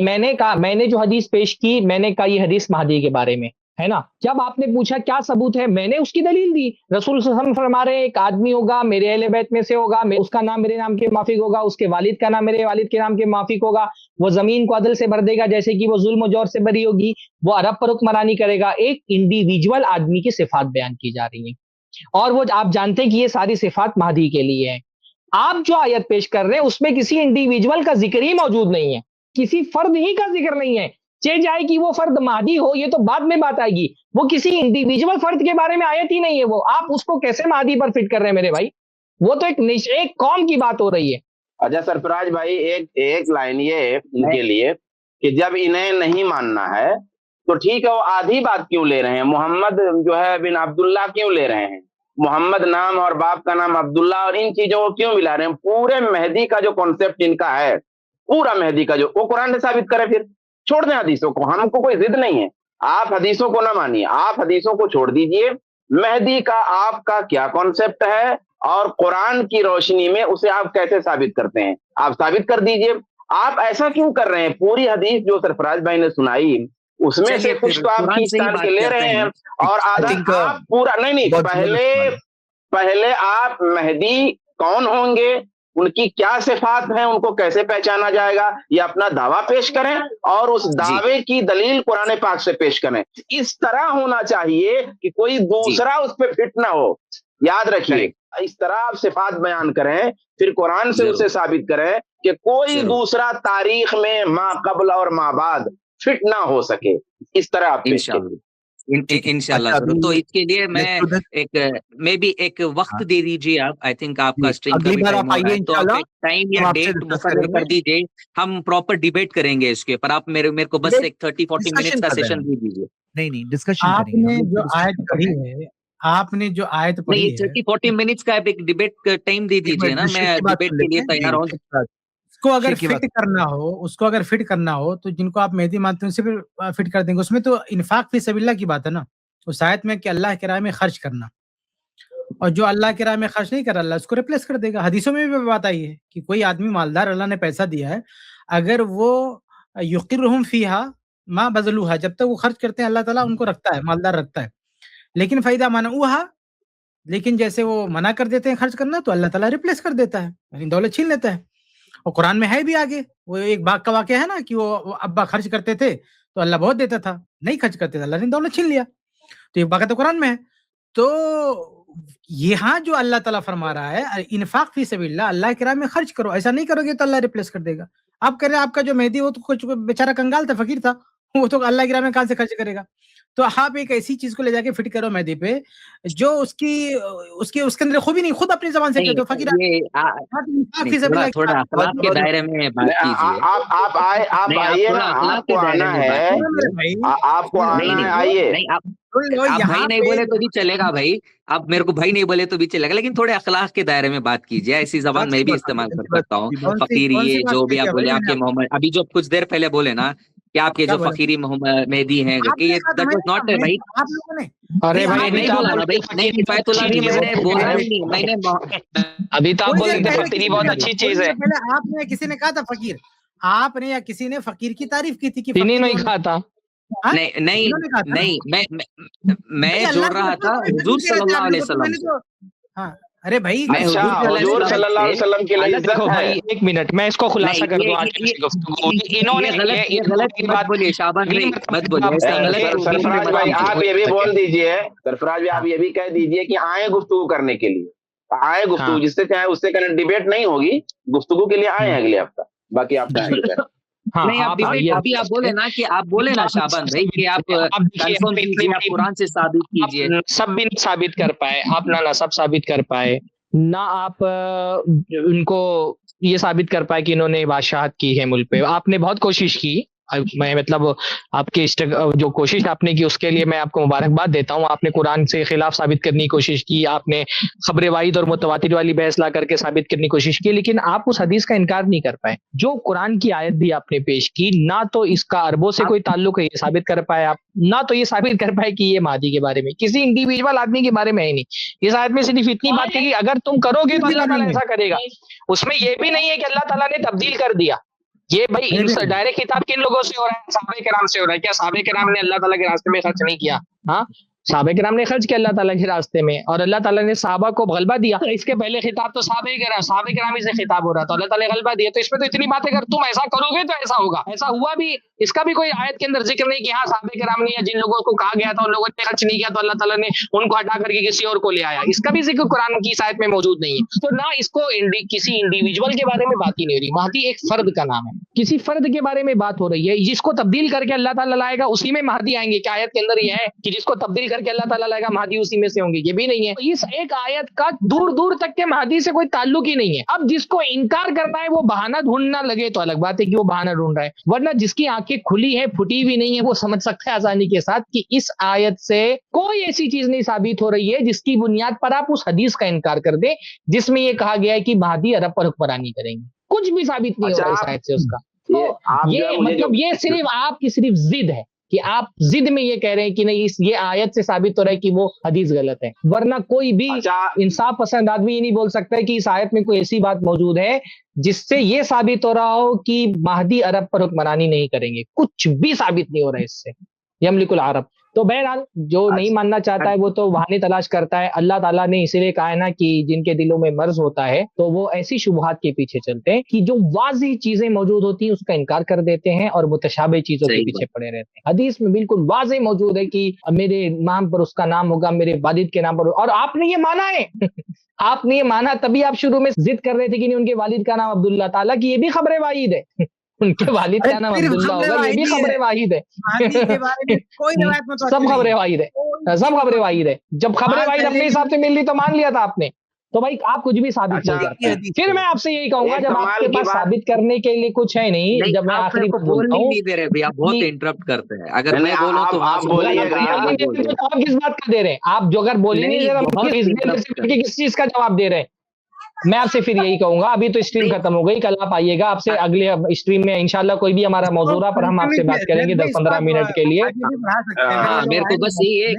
मैंने कहा पहले, मैंने जो हदीस पेश की, मैंने कहा ये हदीस महदी के बारे में है ना। जब आपने पूछा क्या सबूत है, मैंने उसकी दलील दी। रसूल सल्लल्लाहु अलैहि वसल्लम फरमा रहे हैं एक आदमी होगा, मेरे अहले बैत में से होगा, उसका नाम मेरे नाम के माफिक होगा, उसके वालिद का नाम मेरे वालिद के नाम के माफिक होगा, वो जमीन को अदल से भर देगा जैसे कि वो जुल्म और जौर से भरी होगी, वो अरब पर हुक्मरानी करेगा। एक इंडिविजुअल आदमी की सिफात बयान की जा रही है और वो आप जानते हैं कि ये सारी सिफात महदी के लिए है। आप जो आयत पेश कर रहे हैं उसमें किसी इंडिविजुअल का जिक्र ही मौजूद नहीं है, किसी फर्द ही का जिक्र नहीं है। चे जाए कि वो फर्द महदी हो, ये तो बाद में बात आएगी। वो किसी इंडिविजुअल फर्द के बारे में आयत ही नहीं है। वो आप उसको कैसे महदी पर फिट कर रहे हैं मेरे भाई? वो तो एक कौम की बात हो रही है। अच्छा सरफराज भाई, एक लाइन ये इनके लिए कि जब इन्हें नहीं मानना है तो ठीक है, वो आधी बात क्यों ले रहे हैं? मोहम्मद जो है बिन अब्दुल्ला क्यों ले रहे हैं? मोहम्मद नाम और बाप का नाम अब्दुल्ला और इन चीजों को क्यों मिला रहे हैं? पूरे मेहदी का जो कॉन्सेप्ट इनका है, पूरा मेहदी का जो, वो कुरान से साबित करे। फिर छोड़ दें हदीसों को, हमको कोई जिद नहीं है। आप हदीसों को ना मानिए, आप हदीसों को छोड़ दीजिए। मेहदी का आपका क्या कॉन्सेप्ट है और कुरान की रोशनी में उसे आप कैसे साबित करते हैं, आप साबित कर दीजिए। आप ऐसा क्यों कर रहे हैं? पूरी हदीस जो सरफराज भाई ने सुनाई उसमें से कुछ तो आप खींच-तान के ले रहे हैं और आधा आप पूरा नहीं, पहले आप मेहदी कौन होंगे, उनकी क्या सिफात है, उनको कैसे पहचाना जाएगा, ये अपना दावा पेश करें और उस दावे की दलील कुरान पाक से पेश करें। इस तरह होना चाहिए कि कोई दूसरा उस पर फिट ना हो। याद रखिए, इस तरह आप सिफात बयान करें, फिर कुरान से उसे साबित करें कि कोई दूसरा तारीख में मा कबल और मा बाद फिट ना हो सके। इस तरह आप पेश करें इंशाल्लाह। तो इसके लिए मैं भी एक वक्त दे दीजिए आप। आई थिंक आपका स्ट्रीम का भी टाइम हो रहा है, तो आप एक टाइम या डेट मुकर्रर कर दीजिए, हम प्रॉपर डिबेट करेंगे इसके पर। आप मेरे को बस एक 30-40 मिनट्स का सेशन दे दीजिए। नहीं डिस्कशन आपने जो आयत पढ़ी है, आपने जो आयत पढ़ी है, 30-40 मिनट्स का एक डिबेट टाइम दे दीजिए ना, मैं डिबेट के लिए तैयार हूँ। उसको अगर फिट करना हो तो जिनको आप मेहदी मानते हैं उससे फिर फिट कर देंगे। उसमें तो इन्फाक फी सबिल्लाह की बात है ना, उस आयत में कि अल्लाह के राह में खर्च करना, और जो अल्लाह के राह में खर्च नहीं कर रहा, अल्लाह उसको रिप्लेस कर देगा। हदीसों में भी बात आई है कि कोई आदमी मालदार, अल्लाह ने पैसा दिया है, अगर वो युकिरहुम फीहा मा बज़लूहा, जब तक वो खर्च करते हैं अल्लाह ताला उनको रखता है, मालदार रखता है। लेकिन फ़ायदा मनऊहा, लेकिन जैसे वो मना कर देते हैं खर्च करना तो अल्लाह ताला रिप्लेस कर देता है, यानी दौलत छीन लेता है। और कुरान में है भी आगे, वो एक बाग का वाक़या है ना कि वो अब्बा खर्च करते थे तो अल्लाह बहुत देता था, नहीं खर्च करते थे अल्लाह ने दौलत छीन लिया। तो ये बात तो कुरान में है। तो यहाँ जो अल्लाह ताला फरमा रहा है इन्फाक फी सबिल्लाह, अल्लाह की राह में खर्च करो, ऐसा नहीं करोगे तो अल्लाह रिप्लेस कर देगा। आप कह रहे हैं आपका जो मेहदी वो तो कुछ बेचारा कंगाल था, फकीर था, वो तो अल्लाह की राह में कहाँ से खर्च करेगा। तो आप एक ऐसी चीज को ले जाके फिट करो मेहदी पे जो उसके अंदर खूबी नहीं, खुद अपनी जबान से कहते हो फकीर थोड़ा अखलाक के दायरे में बात कीजिए। आप आइए ना, आपको आना है, आपको आना है, आइए। आप भाई नहीं बोले तो भी चलेगा भाई, आप मेरे को भाई नहीं बोले तो भी चलेगा, लेकिन थोड़े अखलाक के दायरे में बात कीजिए। ऐसी जबान मैं भी इस्तेमाल कर सकता हूँ। फकीर ये जो भी आप बोले, आपके मोहम्मद अभी जो कुछ देर पहले बोले ना कि आपके जो फकीरी मोहम्मद मेहदी हैं, ये दैट वाज नॉट है भाई। अरे भाई नहीं बोला ना भाई, नहीं किफायतुल्लाह भी मैंने बोला ही नहीं, मैंने अभी तो आप बोल रहे थे फकीरी बहुत अच्छी चीज है। पहले आपने किसी ने कहा था फकीर, आपने या किसी ने फकीर की तारीफ की थी कि इन्हीं ने कहा था। नहीं, मैं जोड़ रहा था हुजूर सल्लल्लाहु अलैहि वसल्लम से। अरे भाई अच्छा, हुजूर सल्लल्लाहु अलैहि वसल्लम के लिए देखो भाई, एक मिनट मैं इसको खुलासा कर दूं। इन्होंने गलत बात बोली, शाबान भाई मत बोलिए। सरफराज भाई आप ये भी बोल दीजिए, सरफराज भाई आप ये भी कह दीजिए कि आए गुफ्तगू करने के लिए, आए गुफ्तगू, जिससे चाहे उससे कहने डिबेट नहीं होगी, गुफ्तगू के लिए आए अगले हफ्ता, बाकी आप चाहेंगे। नहीं, अभी आप बोले ना कि आप बोले ना शाबान भाई कि आप कंफर्म कीजिए, आप कुरान से साबित कीजिए। सब भी नहीं साबित कर पाए आप, ना सब साबित कर पाए ना आप उनको ये साबित कर पाए कि इन्होंने बादशाहत की है मुल्क पे। आपने बहुत कोशिश की, मैं मतलब आपके जो कोशिश आपने की उसके लिए मैं आपको मुबारकबाद देता हूँ। आपने कुरान से खिलाफ साबित करने की कोशिश की, आपने खबरे वाहिद और मुतवातिर वाली बहस ला करके साबित करने की कोशिश की, लेकिन आप उस हदीस का इनकार नहीं कर पाए। जो कुरान की आयत भी आपने पेश की, ना तो इसका अरबों से कोई ताल्लुक है ये साबित कर पाए आप, ना तो ये साबित कर पाए कि ये महदी के बारे में, किसी इंडिविजुअल आदमी के बारे में है नहीं। इस आयत में सिर्फ इतनी बात है कि अगर तुम करोगे तो अल्लाह ताला ऐसा करेगा। उसमें ये भी नहीं है कि अल्लाह ताला ने तब्दील कर दिया। ये भाई डायरेक्ट खिताब किन लोगों से हो रहा है? साहबे किराम से हो रहा है। क्या साहबे किराम ने अल्लाह ताला के रास्ते में खर्च नहीं किया? हाँ, साहबे किराम ने खर्च किया अल्लाह ताला के रास्ते में, और अल्लाह ताला ने साहबा को गलबा दिया। इसके पहले खिताब तो साहबे किराम से खिताब हो रहा था, अल्लाह ताला ने गलबा दिया। तो इसमें तो इतनी बातें कर, तुम ऐसा करोगे तो ऐसा होगा, ऐसा हुआ भी, इसका भी कोई आयत के अंदर जिक्र नहीं कि हाँ साहबे किराम ने या जिन लोगों को कहा गया था उन लोगों ने खर्च नहीं किया तो अल्लाह ताला ने उनको हटा करके किसी और को ले आया। इसका भी जिक्र कुरान की इस आयत में मौजूद नहीं है। तो ना इसको किसी इंडिविजुअल के बारे में बात ही नहीं हो रही। महदी एक फर्द का नाम है, किसी फर्द के बारे में बात हो रही है जिसको तब्दील करके अल्लाह ताला लाएगा, उसी में महदी आएंगे। क्या आयत के अंदर यह है कि जिसको तब्दील करके अल्लाह ताला लाएगा महदी उसी में से होंगे? ये भी नहीं है। इस एक आयत का दूर दूर तक के महदी से कोई ताल्लुक ही नहीं है। अब जिसको इनकार करना है वो बहाना ढूंढना लगे तो अलग बात है कि वो बहाना ढूंढ रहा है, वरना जिसकी आंखें खुली है, फुटी भी नहीं है, वो समझ सकता है आसानी के साथ कि इस आयत से कोई ऐसी चीज नहीं साबित हो रही है जिसकी बुनियाद पर आप उस हदीस का इनकार कर दे जिसमें ये कहा गया है कि महदी अरब पर हुक्मरानी करेंगे। कुछ भी साबित नहीं हो रहा इस आयत से उसका। तो ये मतलब ये सिर्फ आपकी सिर्फ जिद है कि आप जिद में ये कह रहे हैं कि नहीं ये आयत से साबित हो रहा है कि वो हदीस गलत है, वरना कोई भी इंसाफ पसंद आदमी ये नहीं बोल सकता है कि इस आयत में कोई ऐसी बात मौजूद है जिससे ये साबित हो रहा हो कि महदी अरब पर हुक्मरानी नहीं करेंगे। कुछ भी साबित नहीं हो रहा है इससे, यमलिकुल अरब। तो बहरहाल जो नहीं मानना चाहता है वो तो बहाने तलाश करता है। अल्लाह ताला ने इसीलिए कहा है ना कि जिनके दिलों में मर्ज होता है तो वो ऐसी शुबहात के पीछे चलते हैं कि जो वाज़ेह चीजें मौजूद होती हैं उसका इनकार कर देते हैं और मुतशाबिह चीजों के पीछे पड़े रहते हैं। हदीस में बिल्कुल वाज़ेह मौजूद है कि मेरे नाम पर उसका नाम होगा, मेरे वालिद के नाम पर, और आपने ये माना है आपने ये माना, तभी आप शुरू में जिद कर रहे थे कि नहीं उनके वालिद का नाम अब्दुल्ला, ताला की ये भी खबरें वाहिद है उनके वालिद का नाम अब्दुल्ला होगा, ये भी खबरें वाहिद है। सब खबरें वाहिद है, सब खबरें वाहिद है। जब खबरें वाहिद अपने हिसाब से मिल रही तो मान लिया था आपने, तो भाई आप कुछ भी साबित नहीं करते। फिर मैं आपसे यही कहूंगा जब आपके पास साबित करने के लिए कुछ है नहीं, जब मैं आखिरी बोलता हूँ नहीं दे रहे भैया, बहुत इंटरप्ट करते हैं। अगर मैं बोलूं तो आप किस बात का दे रहे हैं? आप जो अगर बोले नहीं दे रहे किस चीज का जवाब दे रहे हैं? मैं आपसे फिर यही कहूंगा, अभी तो स्ट्रीम खत्म हो गई, कल आप आइएगा, आपसे अगले स्ट्रीम में इंशाल्लाह कोई भी हमारा मौजू रहा पर हम आपसे बात करेंगे 10-15 मिनट के लिए। मेरे को बस ये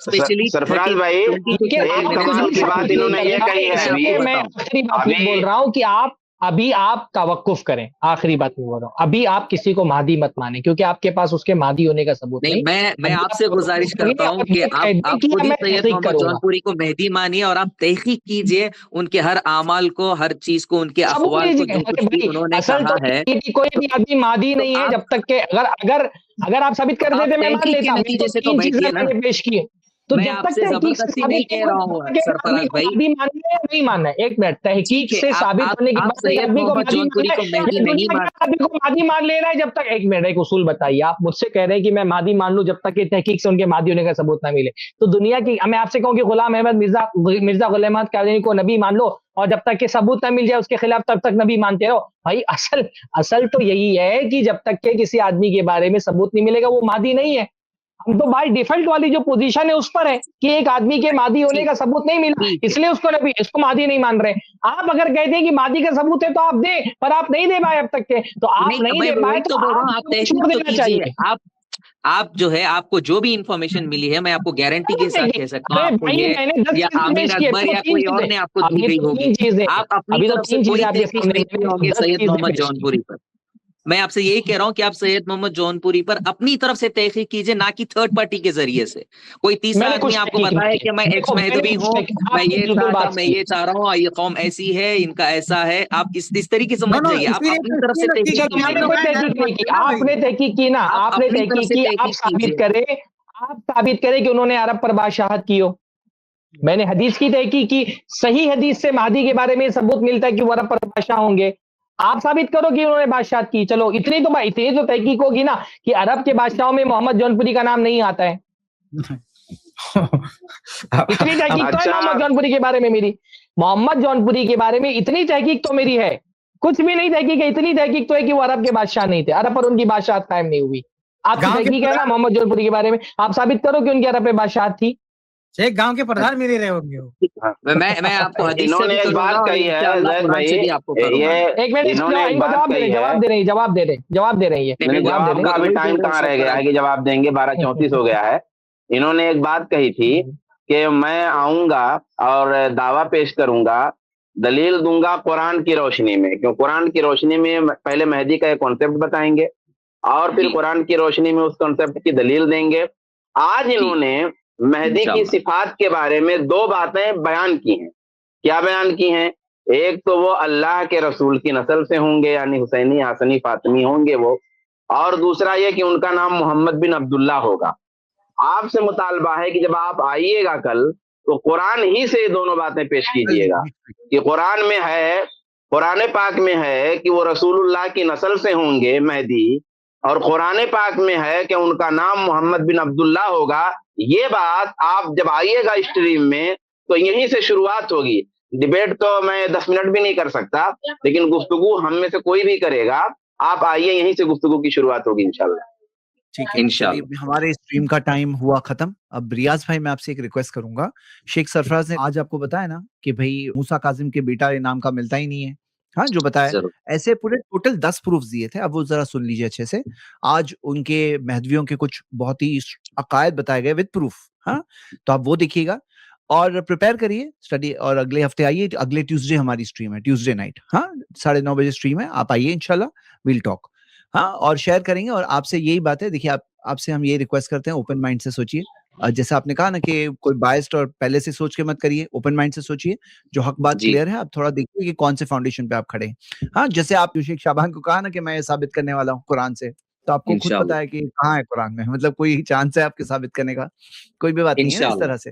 स्पेशली सरफराज भाई एक कमाल की बात इन्होंने ये कही है अभी, मैं आखिरी बात बोल रहा हूँ कि आप तवक्कुफ करें, आखिरी बात मैं बोल रहा हूँ, अभी आप किसी को महदी मत माने, क्योंकि आपके पास उसके महदी होने का सबूत नहीं। मैं आपसे गुजारिश करता हूँ कि आप खुद ही सैयद मोहम्मद जौनपुरी को मेहदी मानिए और आप तहकीक कीजिए उनके हर आमाल को, हर चीज को, उनके अहवाल को, जो कुछ भी उन्होंने कहा है। कोई भी आदमी महदी नहीं है जब तक के अगर आप साबित कर देते मैं मान लेता, नतीजे से तो मैंने पेश किए, तो मैं आपसे जबरदस्ती नहीं कह रहा हूँ सरफराज भाई, मानना है नहीं मानना है, एक मिनट, तहकीक से साबित होने के बाद सैयद मोहम्मद जौनपुरी को मेहदी नहीं मान ले रहा है जब तक, एक मिनट, एक उसूल बताइए, आप मुझसे कह रहे हैं कि मैं महदी मान लूं जब तक कि तहकीक से उनके महदी होने का सबूत ना मिले, तो दुनिया की, मैं आपसे कहूं कि गुलाम अहमद मिर्जा गुलाम अहमद कादियानी को नबी मान लो और जब तक कि सबूत ना मिल जाए उसके खिलाफ तब तक नबी मानते रहो भाई। असल तो यही है कि जब तक के किसी आदमी के बारे में सबूत नहीं मिलेगा वो महदी नहीं है। हम तो बाय डिफॉल्ट वाली जो पोजीशन है उस पर है कि एक आदमी के महदी होने का सबूत नहीं मिला इसलिए उसको नबी, इसको महदी नहीं मान रहे। आप अगर कहते हैं कि महदी का सबूत है तो आप दें, पर आप नहीं दे पाए अब तक के, तो आप नहीं दे पाए तो आप छोड़ देना चाहिए। आप जो है, आपको जो भी इंफॉर्मेशन मिली है मैं आपको गारंटी के साथ कह सकता हूँ, आपको ये या आमिर अकबर या कोई और ने आपको दी गई होगी, आप अपनी तरफ से पूरी तहकीक नहीं होंगे सैयद मोहम्मद जौनपुरी पर। मैं आपसे यही कह रहा हूँ कि आप सैयद मोहम्मद जौनपुरी पर अपनी तरफ से तहकीक कीजिए, ना कि थर्ड पार्टी के जरिए से। कोई तीसरा आदमी आपको बताए कि मैं एक्स महदवी हूँ, मैं ये चाह रहा हूँ, ये कौम ऐसी है, इनका ऐसा है, आप इस तरीके से मत जाइए, आप अपनी तरफ से तहकीक कीजिए। आपने तहकीक की ना, आपने तहकीक की, आप साबित करें कि उन्होंने अरब पर बादशाहत की हो। मैंने हदीस की तहकीक की, सही हदीस से महदी के बारे में सबूत मिलता है कि वो अरब पर बादशाह होंगे। आप साबित करो कि उन्होंने बादशाहत की, चलो इतनी तो तहकीक होगी ना कि अरब के बादशाहों में मोहम्मद जौनपुरी का नाम नहीं आता है। इतनी तहकीक तो है मोहम्मद जौनपुरी के बारे में मेरी, मोहम्मद जौनपुरी के बारे में इतनी तहकीक तो मेरी है, कुछ भी नहीं तहकीक है, इतनी तहकीक तो है कि वो अरब के बादशाह नहीं थे, अरब पर उनकी बादशाहत कायम नहीं हुई। आपकी तहकीक है ना मोहम्मद जौनपुरी के बारे में, आप साबित करो कि उनकी अरब पे बादशाहत थी। एक गांव के प्रधान भी नहीं रहे होंगे। मैं आपको हदीस से इन्होंने एक बात कही है जैद भाई, ये एक मिनट जवाब दे रहे हैं, अभी टाइम कहाँ रह गया है कि जवाब देंगे, 12:34 हो गया है। इन्होंने एक बात कही थी कि मैं आऊंगा और दावा पेश करूंगा, दलील दूंगा कुरान की रोशनी में, क्यों कुरान की रोशनी में पहले मेहदी का एक कॉन्सेप्ट बताएंगे और फिर कुरान की रोशनी में उस कॉन्सेप्ट की दलील देंगे। आज इन्होंने मेहदी की सिफात के बारे में दो बातें बयान की हैं। क्या बयान की हैं? एक तो वो अल्लाह के रसूल की नस्ल से होंगे, यानी हुसैनी, हसनी, फातिमी होंगे वो, और दूसरा ये कि उनका नाम मोहम्मद बिन अब्दुल्ला होगा। आपसे मुतालबा है कि जब आप आइएगा कल तो कुरान ही से ये दोनों बातें पेश कीजिएगा कि कुरान में है, कुरान पाक में है कि वो रसूलुल्लाह की नस्ल से होंगे मेहदी, और कुरान पाक में है कि उनका नाम मोहम्मद बिन अब्दुल्ला होगा। ये बात आप जब आइएगा स्ट्रीम में तो यहीं से शुरुआत होगी। डिबेट तो मैं 10 मिनट भी नहीं कर सकता, लेकिन गुफ्तगू हम में से कोई भी करेगा। आप आइए, यहीं से गुफ्तगू की शुरुआत होगी इंशाल्लाह। ठीक है, इंशाल्लाह। हमारे स्ट्रीम का टाइम हुआ खत्म। अब रियाज भाई, मैं आपसे एक रिक्वेस्ट करूंगा, शेख सरफराज ने आज आपको बताया ना कि भाई मूसा काजिम के बेटा ये नाम का मिलता ही नहीं है, हाँ, जो बताया, ऐसे पूरे टोटल 10 प्रूफ दिए थे। अब वो जरा सुन लीजिए अच्छे से। आज उनके महदवियों के कुछ बहुत ही अकायद बताए गए विद प्रूफ, हाँ, तो आप वो देखिएगा और प्रिपेयर करिए स्टडी, और अगले हफ्ते आइए, अगले ट्यूसडे हमारी स्ट्रीम है, ट्यूसडे नाइट, हाँ, 9:30 बजे स्ट्रीम है, आप आइए इंशाल्लाह, विल टॉक, हाँ, और शेयर करेंगे। और आपसे यही बात है, देखिए आपसे हम ये रिक्वेस्ट करते हैं, ओपन माइंड से सोचिए। जैसे आपने कहा ना कि कोई बायस्ड और पहले से सोच के मत करिए, ओपन माइंड से सोचिए, जो हक बात क्लियर है, आप थोड़ा देखिए कि कौन से फाउंडेशन पे आप खड़े हैं। हाँ, जैसे आप शेख शाबान को कहा ना कि मैं ये साबित करने वाला हूँ कुरान से, तो आपको खुद पता है कि कहाँ है कुरान में, मतलब कोई चांस है आपके साबित करने का? कोई भी बात नहीं है इस तरह से।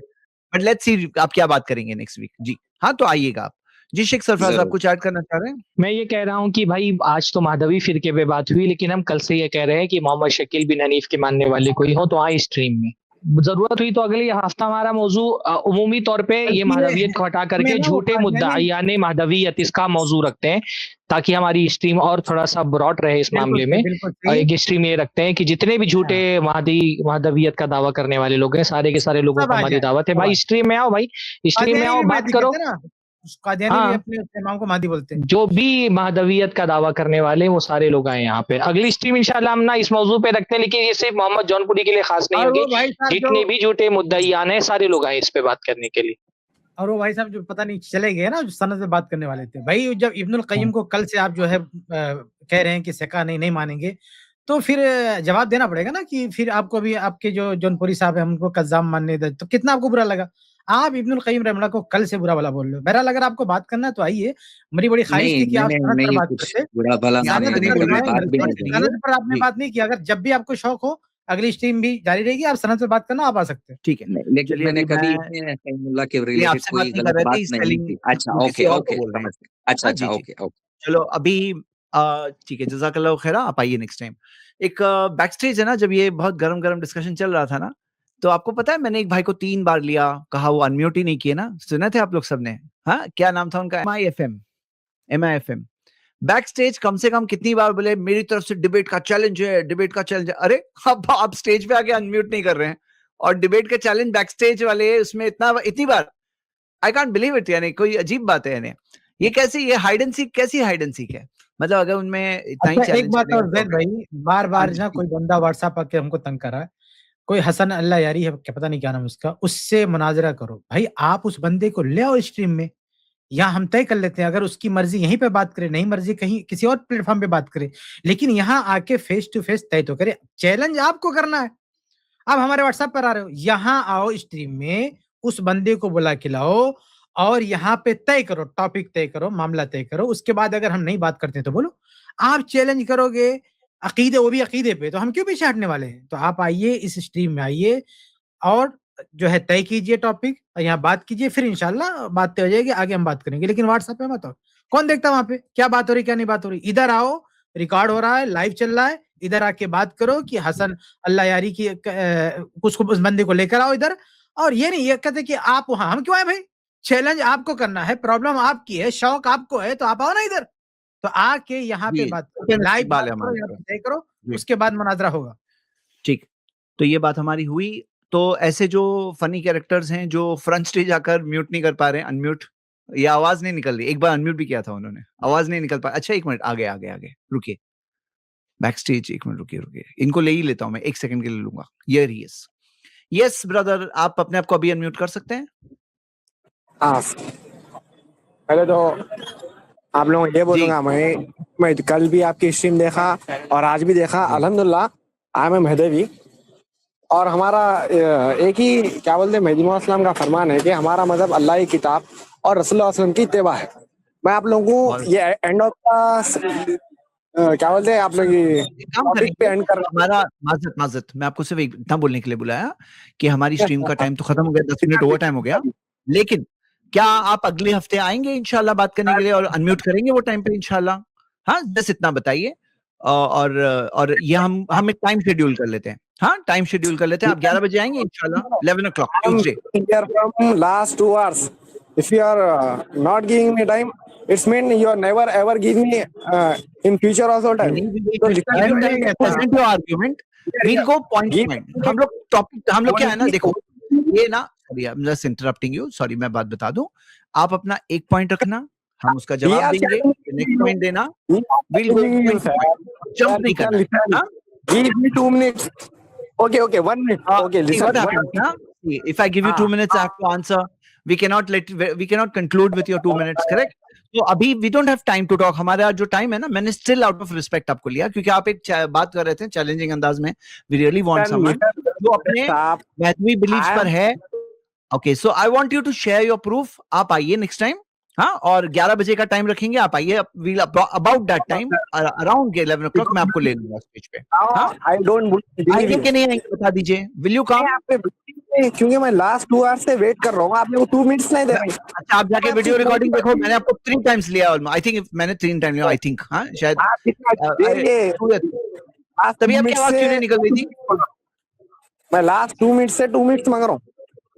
बट लेट्स सी आप क्या बात करेंगे नेक्स्ट वीक। जी हाँ, तो आइएगा आप। जी शेख सरफराज, आप कुछ ऐड करना चाह रहे हैं? मैं ये कह रहा हूँ कि भाई आज तो माधवी फिरके पे बात हुई, लेकिन हम कल से ये कह रहे हैं कि मोहम्मद शकील बिन हनीफ के मानने वाले कोई हो तो आए स्ट्रीम में। जरूरत हुई तो अगले हफ्ता हमारा मौजू उमूमी तौर पे ये महदवियत को हटा करके झूठे मुद्दायाने महदवियत इसका मौजू रखते हैं, ताकि हमारी स्ट्रीम और थोड़ा सा ब्रॉड रहे इस मामले में। और एक स्ट्रीम ये रखते हैं कि जितने भी झूठे महदवियत का दावा करने वाले लोग हैं, सारे के सारे लोगों को हमारी दावत है, भाई स्ट्रीम में आओ, भाई स्ट्रीम में आओ, बात करो, कादियानी भी हाँ। अपने इमाम को महदी बोलते हैं। जो भी महदवियत का दावा करने वाले वो सारे लोग आए यहाँ पे। अगली स्ट्रीम इंशाल्लाह हम ना इस मौजू पे रखते हैं, लेकिन ये सिर्फ मोहम्मद जौनपुरी के लिए खास नहीं और होगी, वो भाई साहब जितने जो भी झूठे मुद्दईयान हैं सारे लोग आए इस पे बात करने के लिए। और वो भाई साहब जो पता नहीं चले गए ना, जो सनद पे बात करने वाले थे भाई, जब इब्नुल क़य्यिम को कल से आप जो है कह रहे हैं कि सिका नहीं मानेंगे, तो फिर जवाब देना पड़ेगा ना कि फिर आपको भी आपके जो जौनपुरी साहब है उनको कज़्ज़ाब मानने दे, तो कितना आपको बुरा लगा। आप इब्नुल क़य्यिम रहमतुल्लाह को कल से बुरा भला बोल रहे हो। बहरहाल अगर आपको बात करना है तो आइए, मेरी बड़ी ख्वाहिश नहीं थी कि आप मैंने सनद पर नहीं बात कुछ करते। बुरा भला यहाँ मैंने पर नहीं कभी बोल रहे, बात भी नहीं मेहरबानी की। करिए। सनद पर आपने जी। बात नहीं की, अगर जब भी आपको शौक हो अगली स्ट्रीम भी जारी रहेगी, आप सनद पे बात करना, आप आ सकते हैं। ठीक है, नहीं, लेकिन चलिए मैंने अभी कभी मैं इसमें क़य्युमुल्लाह के नहीं रिलेटेड आपसे बात कोई नहीं कर गलत रहे थे, बात इस नहीं स्पेलिंग की। अच्छा हम किसी ओके और ओके को बोल रहे हैं। समझ गया। अच्छा हाँ अच्छा जी, जी। Okay okay. चलो अभी ठीक है, जज़ाकल्लाह खैरा, आप आइए नेक्स्ट टाइम। एक बैक स्टेज है ना, जब ये बहुत गरम-गरम डिस्कशन चल रहा था ना, तो आपको पता है मैंने एक भाई को 3 बार लिया, कहा वो अनम्यूट ही नहीं किए ना, सुने थे आप लोग सबने? हाँ, क्या नाम था उनका? MIFM। बैक स्टेज कम से कम कितनी बार बोले मेरी तरफ से डिबेट का चैलेंज है, डिबेट का चैलेंज है। अरे अब आप स्टेज पे आके अनम्यूट नहीं कर रहे हैं और डिबेट का चैलेंज बैक स्टेज वाले उसमें इतनी बार, आई कांट बिलीव इट, यानी कोई अजीब बात है। यानी ये कैसी, ये हाइड एंड सीक, कैसी हाइड एंड सीक है? मतलब अगर उनमें इतना ही अच्छा एक चैलेंज बात और करेंगे जैद भाई, हाँ बार-बार जी, ना कोई बंदा व्हाट्सएप आके हमको तंग कर रहा है, कोई हसन अल्लाह यारी है, क्या पता नहीं क्या नाम है उसका, उससे मुनाज़रा करो। भाई आप उस बंदे को ले आओ स्ट्रीम में, या हम तय कर लेते हैं, अगर उसकी मर्ज़ी यहीं पे बात करे, नहीं मर्ज़ी कहीं किसी और प्लेटफ़ॉर्म पे बात करे, लेकिन यहाँ आके फेस टू फेस तय तो करे। चैलेंज आपको करना है। आप हमारे व्हाट्सएप पर आ रहे हो, यहाँ आओ स्ट्रीम में, उस बंदे को बुला के लाओ और यहाँ पे तय करो, टॉपिक तय करो, मामला तय करो। उसके बाद अगर हम नहीं बात करते तो बोलो। आप चैलेंज करोगे अकीदे, वो भी अकीदे पे, तो हम क्यों पीछे हटने वाले हैं? तो आप आइए, इस स्ट्रीम में आइए और जो है तय कीजिए टॉपिक और यहाँ बात कीजिए, फिर इंशाल्लाह बात तय हो जाएगी, आगे हम बात करेंगे। लेकिन व्हाट्सएप पे मत आओ। कौन देखता है वहाँ पे क्या बात हो रही, क्या नहीं बात हो रही? इधर आओ, रिकॉर्ड हो रहा है, लाइव चल रहा है, इधर आके बात करो कि हसन अल्लाह यारी की कुछ उस बंदे को लेकर आओ इधर। और ये नहीं ये कहते कि आप वहाँ, हम क्यों आए भाई? चैलेंज आपको करना है, प्रॉब्लम आपकी है, शौक आपको है, तो आप आओ ना इधर। तो आके यहाँ पे जी, बात करो, लाइव इकबाल बात है करो, हमारे यहाँ पास। पे तय करो, जी। उसके बाद मुनाज़रा होगा। ठीक, तो ये बात हमारी हुई। तो ऐसे जो फनी कैरेक्टर्स हैं जो फ्रंट स्टेज आकर म्यूट नहीं कर पा रहे हैं, अनम्यूट, ये आवाज नहीं निकल रही, एक बार अनम्यूट भी किया था उन्होंने, आवाज नहीं निकल पा। अच्छा एक मिनट, आगे रुकिए, बैक स्टेज एक मिनट रुकिए, इनको ले ही लेता हूं मैं, 1 सेकंड के लिए लूंगा। यस ब्रदर, आप अपने आप को अभी अनम्यूट कर सकते हैं? हाँ, पहले तो आप लोगों को ये बोलूंगा, मैं कल भी आपकी स्ट्रीम देखा और आज भी देखा, अल्हम्दुलिल्लाह आई एम महदवी। और हमारा एक ही क्या बोलते हैं, मेहदी मौला इस्लाम का फरमान है कि हमारा मजहब अल्लाह की किताब और रसूलुल्लाह सल्लल्लाहु अलैहि वसल्लम की इत्तिबा है। मैं आप लोगों को ये एंड ऑफ का क्या बोलते हैं, आप लोग टॉपिक पे एंड कर हमारा माजरत, मैं आपको सिर्फ इतना बोलने के लिए बुलाया कि हमारी स्ट्रीम का टाइम तो खत्म हो गया, 10 मिनट ओवर टाइम हो गया, लेकिन क्या आप अगले हफ्ते आएंगे इंशाल्लाह बात करने के लिए और अनम्यूट करेंगे वो टाइम पे इंशाल्लाह? हाँ, बस इतना बताइए। और ये हम एक टाइम शेड्यूल कर लेते हैं। हाँ, टाइम शेड्यूल कर लेते हैं। आप 11 बजे आएंगे इंशाल्लाह, 11 o'clock Tuesday. from last 2 hours. If you are not giving me time, it's mean you are never ever give me in future also time. Present your argument. We'll go point to point. हम लोग topic, हम लोग क्या है ना, देखो ये ना, sorry I am just interrupting you, sorry, मैं बात बता दूं। आप अपना एक पॉइंट रखना, हम उसका जवाब देंगे, नेक्स्ट पॉइंट देना, we'll go point to point. Jump नहीं करना। हाँ? Give me 2 minutes. Okay, 1 minute. Okay, See listen. what happens, huh? See, if I give you 2 minutes, I have to answer. We cannot conclude with your 2 minutes, correct? तो अभी we don't have time to talk. हमारा जो time है ना, मैंने still out of respect आपको लिया क्योंकि आप एक बात कर रहे थे चैलेंजिंग अंदाज में। We really want someone जो अपने महत्वी बिलीफ पर है। Okay, so I want you to share your proof. आप आइए नेक्स्ट टाइम, हाँ, और 11 बजे का टाइम रखेंगे, आप आइए, about that time, around 11 o'clock मैं आपको ले लूंगा स्पीच पे। हाँ, I don't believe आएंगे you. कि नहीं आएंगे बता दीजिए। Will you come? क्योंकि मैं लास्ट 2 आवर्स से वेट कर रहा हूँ, आपने वो 2 मिनट्स नहीं दे रहे। अच्छा, आप जाके वीडियो रिकॉर्डिंग देखो, मैंने आपको 3 टाइम्स लिया, आई थिंक मैंने 3 टाइम लिया, आई थिंक, हाँ शायद। तभी आपकी आवाज क्यों नहीं निकल रही थी? मैं लास्ट 2 मिनट से 2 मिनट्स मांग रहा हूँ,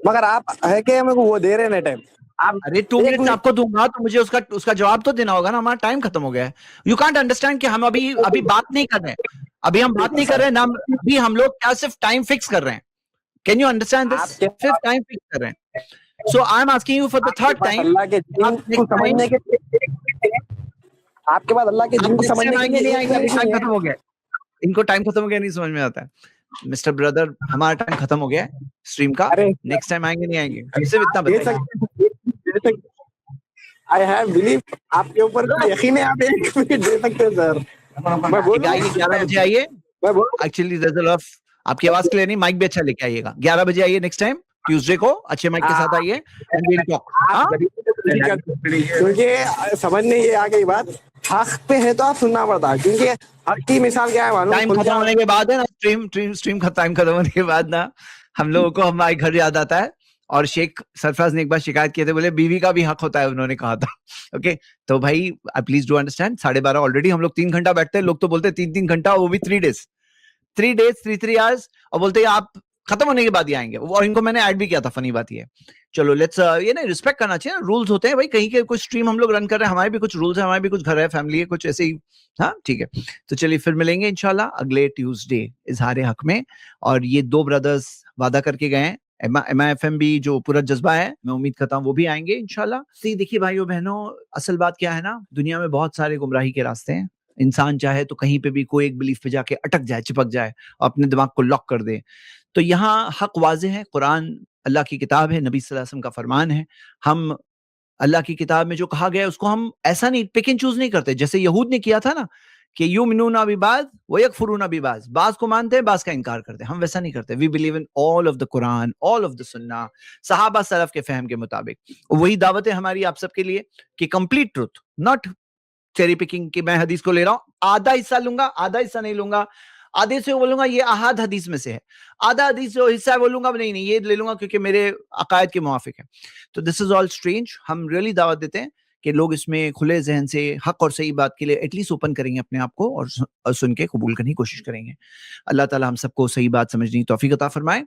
मगर आप है कि मेरे को वो दे रहे हैं टाइम। आप अरे 2 मिनट्स आपको दूंगा तो मुझे उसका जवाब तो देना होगा ना, हमारा टाइम खत्म हो गया है। यू कांट अंडरस्टैंड कि हम अभी बात नहीं कर रहे हैं, अभी हम बात नहीं कर रहे हैं ना, अभी हम लोग क्या सिर्फ टाइम फिक्स कर रहे हैं। Can you understand this? सिर्फ टाइम फिक्स कर रहे हैं। So I'm asking you for the third time. अल्लाह के दीन को समझने के आपके बाद अल्लाह के दीन को समझने के लिए टाइम खत्म हो गया, इनको टाइम खत्म हो गया, नहीं समझ में आता है। मिस्टर ब्रदर, हमारा टाइम खत्म हो गया है स्ट्रीम का, नेक्स्ट टाइम आएंगे नहीं आएंगे, सिर्फ इतना बताइए। आई हैव बिलीव, आपके ऊपर यकीन है, आप 1 मिनट दे सकते हैं सर। मैं बोल रहा हूं 11 बजे आइए। मैं बोल actually there is a lot, आपकी आवाज क्लियर नहीं, माइक भी अच्छा लेके आइएगा। 11 बजे आइए नेक्स्ट टाइम, ट्यूसडे को अच्छे माइक के साथ आइए एंड वी विल टॉक। क्योंकि समझने ये आ गई बात, हक पे है तो आप सुनना पड़ता है, क्योंकि हक की मिसाल क्या है मालूम? टाइम खत्म होने के बाद है ना, स्ट्रीम का टाइम खत्म होने के बाद ना हम लोगों को हमारे घर याद आता है। और शेख सरफराज ने एक बार शिकायत किए थे, बोले बीवी का भी हक होता है, उन्होंने कहा था। ओके, तो भाई प्लीज डू अंडरस्टैंड, 12:30 ऑलरेडी हम लोग 3 घंटा बैठते हैं, लोग तो बोलते हैं 3-3 घंटा, वो भी 3 डेज 3 आवर्स, और बोलते हैं आप खत्म होने के बाद ही आएंगे। और इनको मैंने ऐड भी किया था, फनी बात ये। चलो लेट्स ये ना रिस्पेक्ट करना चाहिए, रूल्स होते हैं भाई, कहीं के कुछ स्ट्रीम हम लोग रन कर रहे हैं, हमारे भी कुछ रूल्स है, हमारे भी कुछ घर है, फैमिली है, कुछ ऐसे ही। हाँ ठीक है, तो चलिए फिर मिलेंगे इंशाल्लाह अगले ट्यूसडे इजहार हक में। और ये 2 ब्रदर्स वादा करके गए हैं, MIFM भी जो पूरा जज्बा है, मैं उम्मीद करता हूँ वो भी आएंगे इंशाल्लाह। देखिए भाइयों बहनों, असल बात क्या है ना, दुनिया में बहुत सारे गुमराही के रास्ते हैं। इंसान चाहे तो कहीं पे भी कोई एक बिलीफ पे जाके अटक जाए, चिपक जाए और अपने दिमाग को लॉक कर दे। तो यहाँ हक वाज़ेह है, कुरान अल्लाह की किताब है, नबी सल्लल्लाहु अलैहि वसल्लम का फरमान है। हम अल्लाह की किताब में जो कहा गया है उसको हम ऐसा नहीं पिक एंड चूज नहीं करते, जैसे यहूद ने किया था ना कि युमिनूना बिबाज़ व यकफुरूना बिबाज़, बाज़ को मानते हैं, बाज़ का इनकार करते हैं। हम वैसा नहीं करते। We believe in all of the Quran, all of the सुन्ना, सहाबा सलफ के फहम के मुताबिक। वही दावत है हमारी आप सबके लिए कि complete truth, not cherry picking कि मैं हदीस को ले रहा हूं, आधा हिस्सा लूंगा, आधा हिस्सा नहीं लूंगा, आधे से बोलूंगा ये अहाद हदीस में से है, आधा हदीस जो हिस्सा है बोलूंगा नहीं ये ले लूंगा क्योंकि मेरे अकायद के मुआफिक है। तो दिस इज ऑल स्ट्रेंज। हम रियली दावत देते हैं कि लोग इसमें खुले जहन से हक और सही बात के लिए एटलीस्ट ओपन करेंगे अपने आप को, और सुन के कबूल करने की कोशिश करेंगे। अल्लाह ताला हम सबको सही बात समझने की तौफीक अता फरमाए।